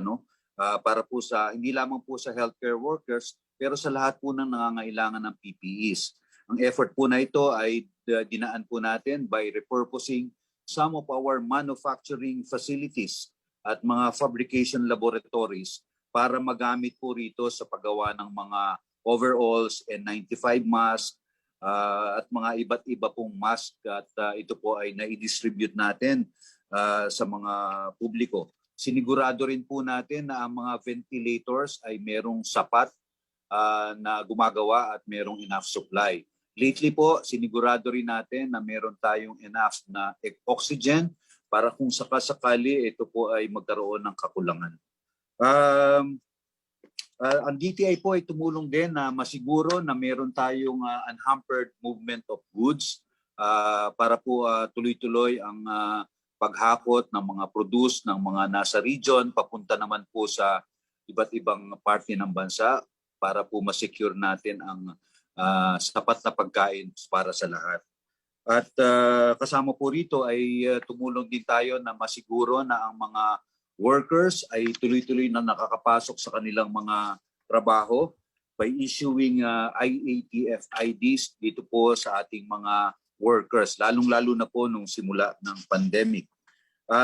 para po hindi lamang po sa healthcare workers, pero sa lahat po ng nangangailangan ng PPEs. Ang effort po na ito ay dinaan po natin by repurposing some of our manufacturing facilities at mga fabrication laboratories para magamit po rito sa paggawa ng mga overalls and 95 masks at mga iba't iba pong mask at ito po ay nai-distribute natin sa mga publiko. Sinigurado rin po natin na ang mga ventilators ay merong sapat na gumagawa at merong enough supply. Lately po, sinigurado rin natin na meron tayong enough na oxygen para kung sakasakali ito po ay magkaroon ng kakulangan. Ang DTI po ay tumulong din na masiguro na meron tayong unhampered movement of goods para po tuloy-tuloy ang paghakot ng mga produce ng mga nasa region papunta naman po sa iba't ibang parte ng bansa para po ma-secure natin ang sapat na pagkain para sa lahat. At kasama po rito ay tumulong din tayo na masiguro na ang mga workers ay tuloy-tuloy na nakakapasok sa kanilang mga trabaho by issuing IATF IDs dito po sa ating mga workers, lalong-lalo na po nung simula ng pandemic.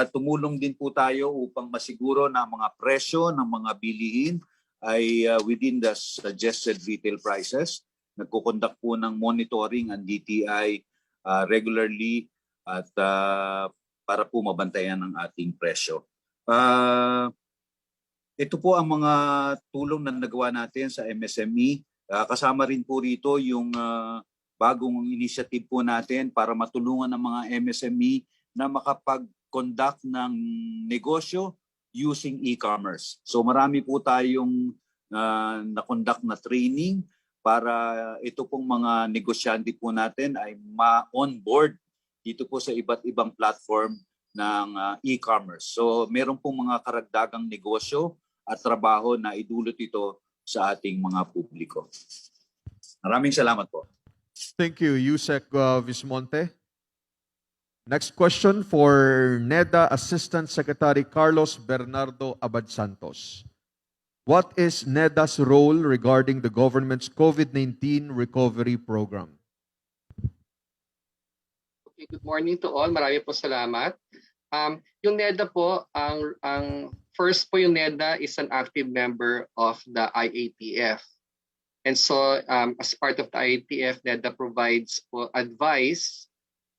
Tumulong din po tayo upang masiguro na mga presyo ng mga bilihin ay within the suggested retail prices. Nagkukondak po ng monitoring ang DTI regularly at para po mabantayan ang ating presyo. Ito po ang mga tulong na nagawa natin sa MSME. Kasama rin po rito yung bagong initiative po natin para matulungan ng mga MSME na makapag-conduct ng negosyo using e-commerce. So marami po tayong na-conduct na training para ito pong mga negosyante po natin ay ma-onboard dito po sa iba't ibang platform ng e-commerce. So meron pong mga karagdagang negosyo at trabaho na idulot ito sa ating mga publiko. Maraming salamat po. Thank you, Yusek Vismonte. Next question for NEDA Assistant Secretary Carlos Bernardo Abad Santos. What is NEDA's role regarding the government's COVID-19 recovery program? Okay, good morning to all. Marami po salamat. Yung NEDA po, ang first po yung NEDA is an active member of the IATF. And so as part of the IATF, NEDA provides po advice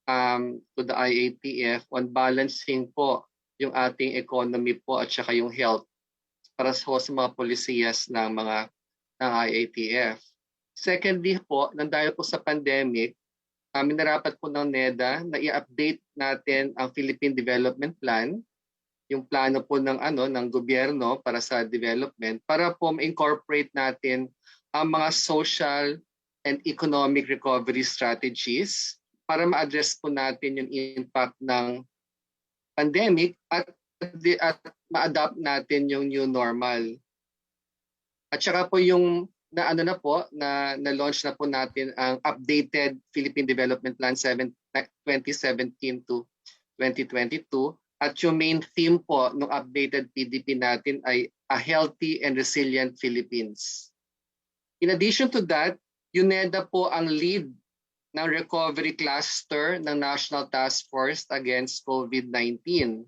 to the IATF on balancing po yung ating economy po at saka yung health para sa mga polisiyas ng IATF. Secondly po, dahil po sa pandemic, minarapat po ng NEDA na i-update natin ang Philippine Development Plan, yung plano po ng gobyerno para sa development, para po ma-incorporate natin ang mga social and economic recovery strategies para ma-address po natin yung impact ng pandemic at ma-adapt natin yung new normal. At saka po yung na-launch na po natin ang updated Philippine Development Plan 2017 to 2022 at yung main theme po ng updated PDP natin ay A Healthy and Resilient Philippines. In addition to that, UNEDA po ang lead ng recovery cluster ng National Task Force Against COVID-19.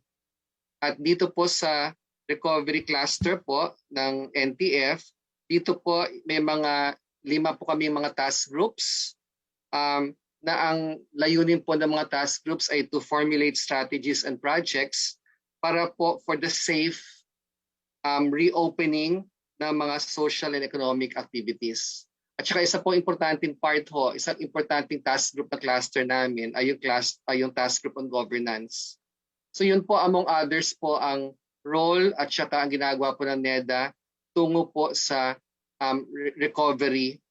At dito po sa recovery cluster po ng NTF, dito po may mga 5 po kami mga task groups na ang layunin po ng mga task groups ay to formulate strategies and projects para po for the safe reopening ng mga social and economic activities. At saka isa po importanteng part ho, isang importanteng task group na cluster namin ay yung task group on governance. So yun po among others po ang role at saka ang ginagawa po ng NEDA tungo po sa recovery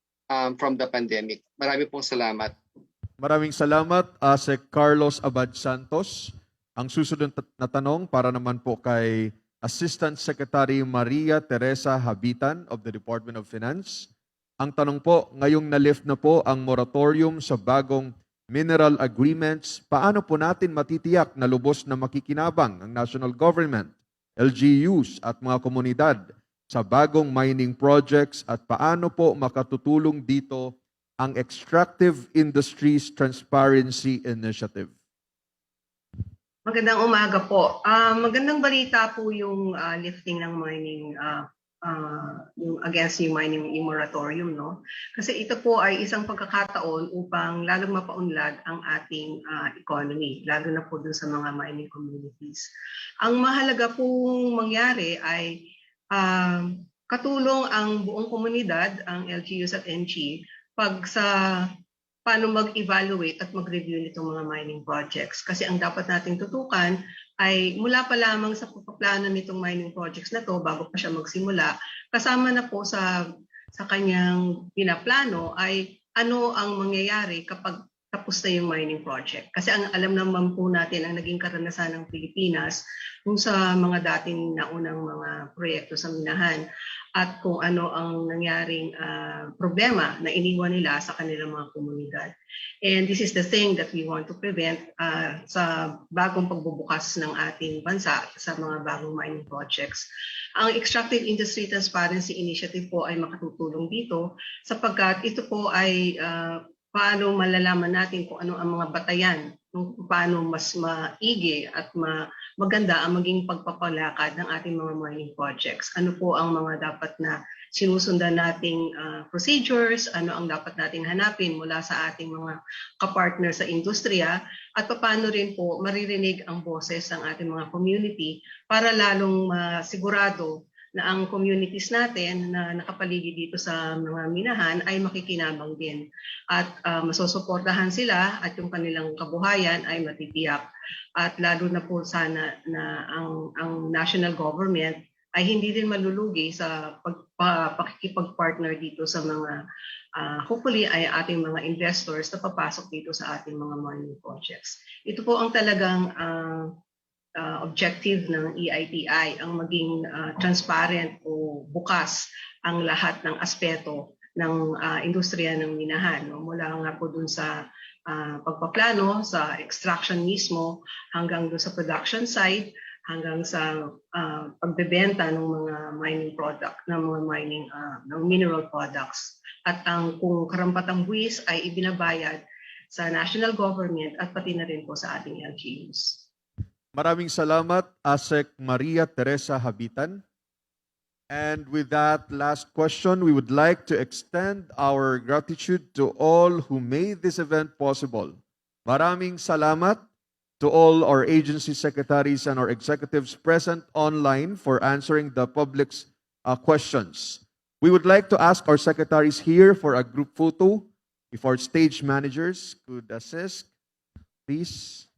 from the pandemic. Marami pong salamat. Maraming salamat, Sec. Carlos Abad Santos. Ang susunod na tanong para naman po kay Assistant Secretary Maria Teresa Habitan of the Department of Finance. Ang tanong po, ngayong na-lift na po ang moratorium sa bagong mineral agreements, paano po natin matitiyak na lubos na makikinabang ang national government, LGUs at mga komunidad sa bagong mining projects at paano po makatutulong dito ang Extractive Industries Transparency Initiative? Magandang umaga po. Magandang balita po yung lifting ng mining yung against yung mining moratorium, no? Kasi ito po ay isang pagkakataon upang lalong mapaunlad ang ating economy, lalo na po dun sa mga mining communities. Ang mahalaga pong mangyari ay katulong ang buong komunidad, ang LGUs at NG, paano mag-evaluate at mag-review nitong mga mining projects. Kasi ang dapat nating tutukan ay mula pa lamang sa pagpaplano nitong mining projects na to bago pa siya magsimula, kasama na po sa kanyang pinaplano ay ano ang mangyayari kapag tapos na yung mining project. Kasi ang alam naman po natin ang naging karanasan ng Pilipinas kung sa mga dating naunang mga proyekto sa minahan at kung ano ang nangyaring problema na iniwan nila sa kanilang mga komunidad. And this is the thing that we want to prevent sa bagong pagbubukas ng ating bansa sa mga bagong mining projects. Ang Extractive Industry Transparency Initiative po ay makatutulong dito sapagkat ito po ay paano malalaman natin kung ano ang mga batayan, kung paano mas maigi at maganda ang maging pagpapalakad ng ating mga mining projects. Ano po ang mga dapat na sinusundan nating procedures, ano ang dapat nating hanapin mula sa ating mga kapartner sa industriya, at paano rin po maririnig ang boses ng ating mga community para lalong masigurado na ang communities natin na nakapaligid dito sa mga minahan ay makikinabang din at masusuportahan sila at yung kanilang kabuhayan ay matitiyak. At lalo na po sana na ang national government ay hindi din malulugi sa pakikipag-partner dito sa mga hopefully ay ating mga investors na papasok dito sa ating mga mining projects. Ito po ang talagang objective ng EITI ang maging transparent o bukas ang lahat ng aspeto ng industriya ng minahan. No? Mula nga po dun sa pagpaplano, sa extraction mismo, hanggang dun sa production side, hanggang sa pagbebenta ng mga mining product, ng mga mining ng mineral products. At ang kung karampatang buwis ay ibinabayad sa national government at pati na rin po sa ating LGUs. Maraming salamat, ASEC Maria Teresa Habitan. And with that last question, we would like to extend our gratitude to all who made this event possible. Maraming salamat to all our agency secretaries and our executives present online for answering the public's questions. We would like to ask our secretaries here for a group photo. If our stage managers could assist, please.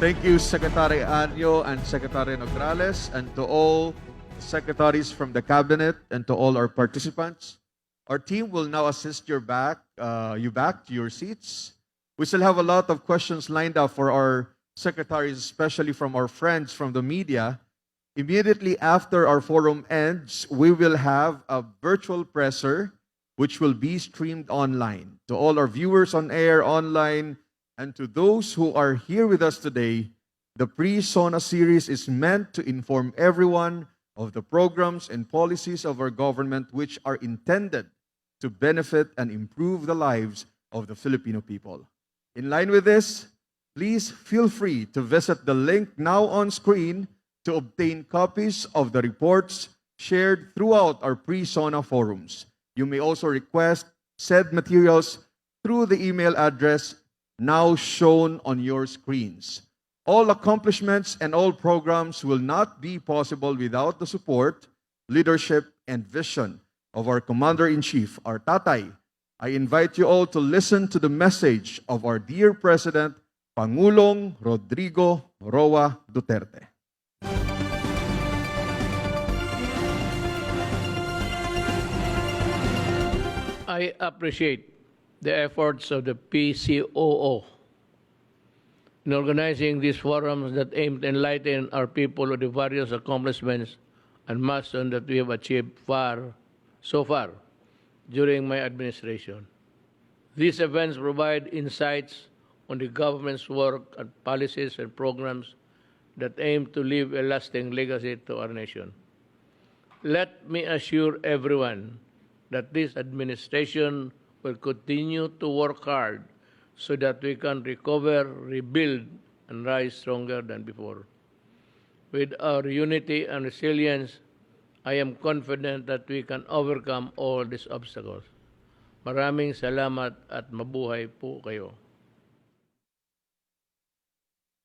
Thank you, Secretary Anyo and Secretary Nograles, and to all secretaries from the Cabinet and to all our participants. Our team will now assist you back to your seats. We still have a lot of questions lined up for our secretaries, especially from our friends from the media. Immediately after our forum ends, we will have a virtual presser which will be streamed online. To all our viewers on air, online, and to those who are here with us today, the Pre-SONA series is meant to inform everyone of the programs and policies of our government which are intended to benefit and improve the lives of the Filipino people. In line with this, please feel free to visit the link now on screen to obtain copies of the reports shared throughout our Pre-SONA forums. You may also request said materials through the email address now shown on your screens. All accomplishments and all programs will not be possible without the support, leadership, and vision of our Commander-in-Chief, our Tatay. I invite you all to listen to the message of our dear President, Pangulong Rodrigo Roa Duterte. I appreciate the efforts of the PCOO in organizing these forums that aim to enlighten our people of the various accomplishments and milestones that we have achieved so far during my administration. These events provide insights on the government's work and policies and programs that aim to leave a lasting legacy to our nation. Let me assure everyone that this administration will continue to work hard so that we can recover, rebuild, and rise stronger than before. With our unity and resilience, I am confident that we can overcome all these obstacles. Maraming salamat at mabuhay po kayo.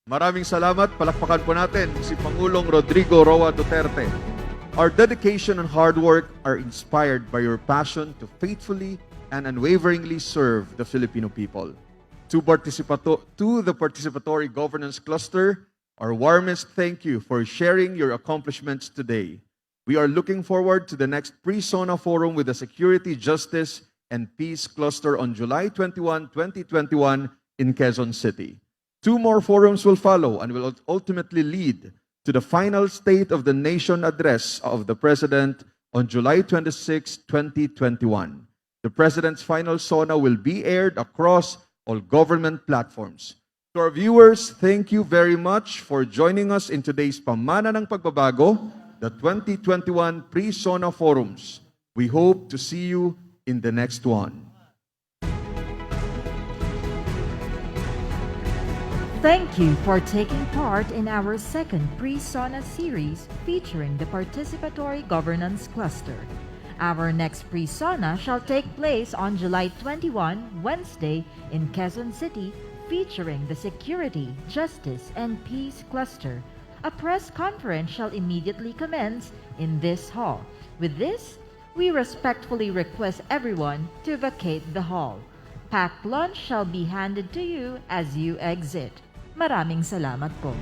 Maraming salamat. Palakpakan po natin si Pangulong Rodrigo Roa Duterte. Our dedication and hard work are inspired by your passion to faithfully and unwaveringly serve the Filipino people. To the Participatory Governance Cluster, our warmest thank you for sharing your accomplishments today. We are looking forward to the next Pre-SONA Forum with the Security, Justice, and Peace Cluster on July 21, 2021 in Quezon City. 2 more forums will follow and will ultimately lead to the final State of the Nation address of the President on July 26, 2021. The President's Final SONA will be aired across all government platforms. To our viewers, thank you very much for joining us in today's Pamana ng Pagbabago, the 2021 Pre-SONA Forums. We hope to see you in the next one. Thank you for taking part in our second Pre-SONA series featuring the Participatory Governance Cluster. Our next Pre-SONA shall take place on July 21, Wednesday, in Quezon City, featuring the Security, Justice, and Peace Cluster. A press conference shall immediately commence in this hall. With this, we respectfully request everyone to vacate the hall. Packed lunch shall be handed to you as you exit. Maraming salamat po.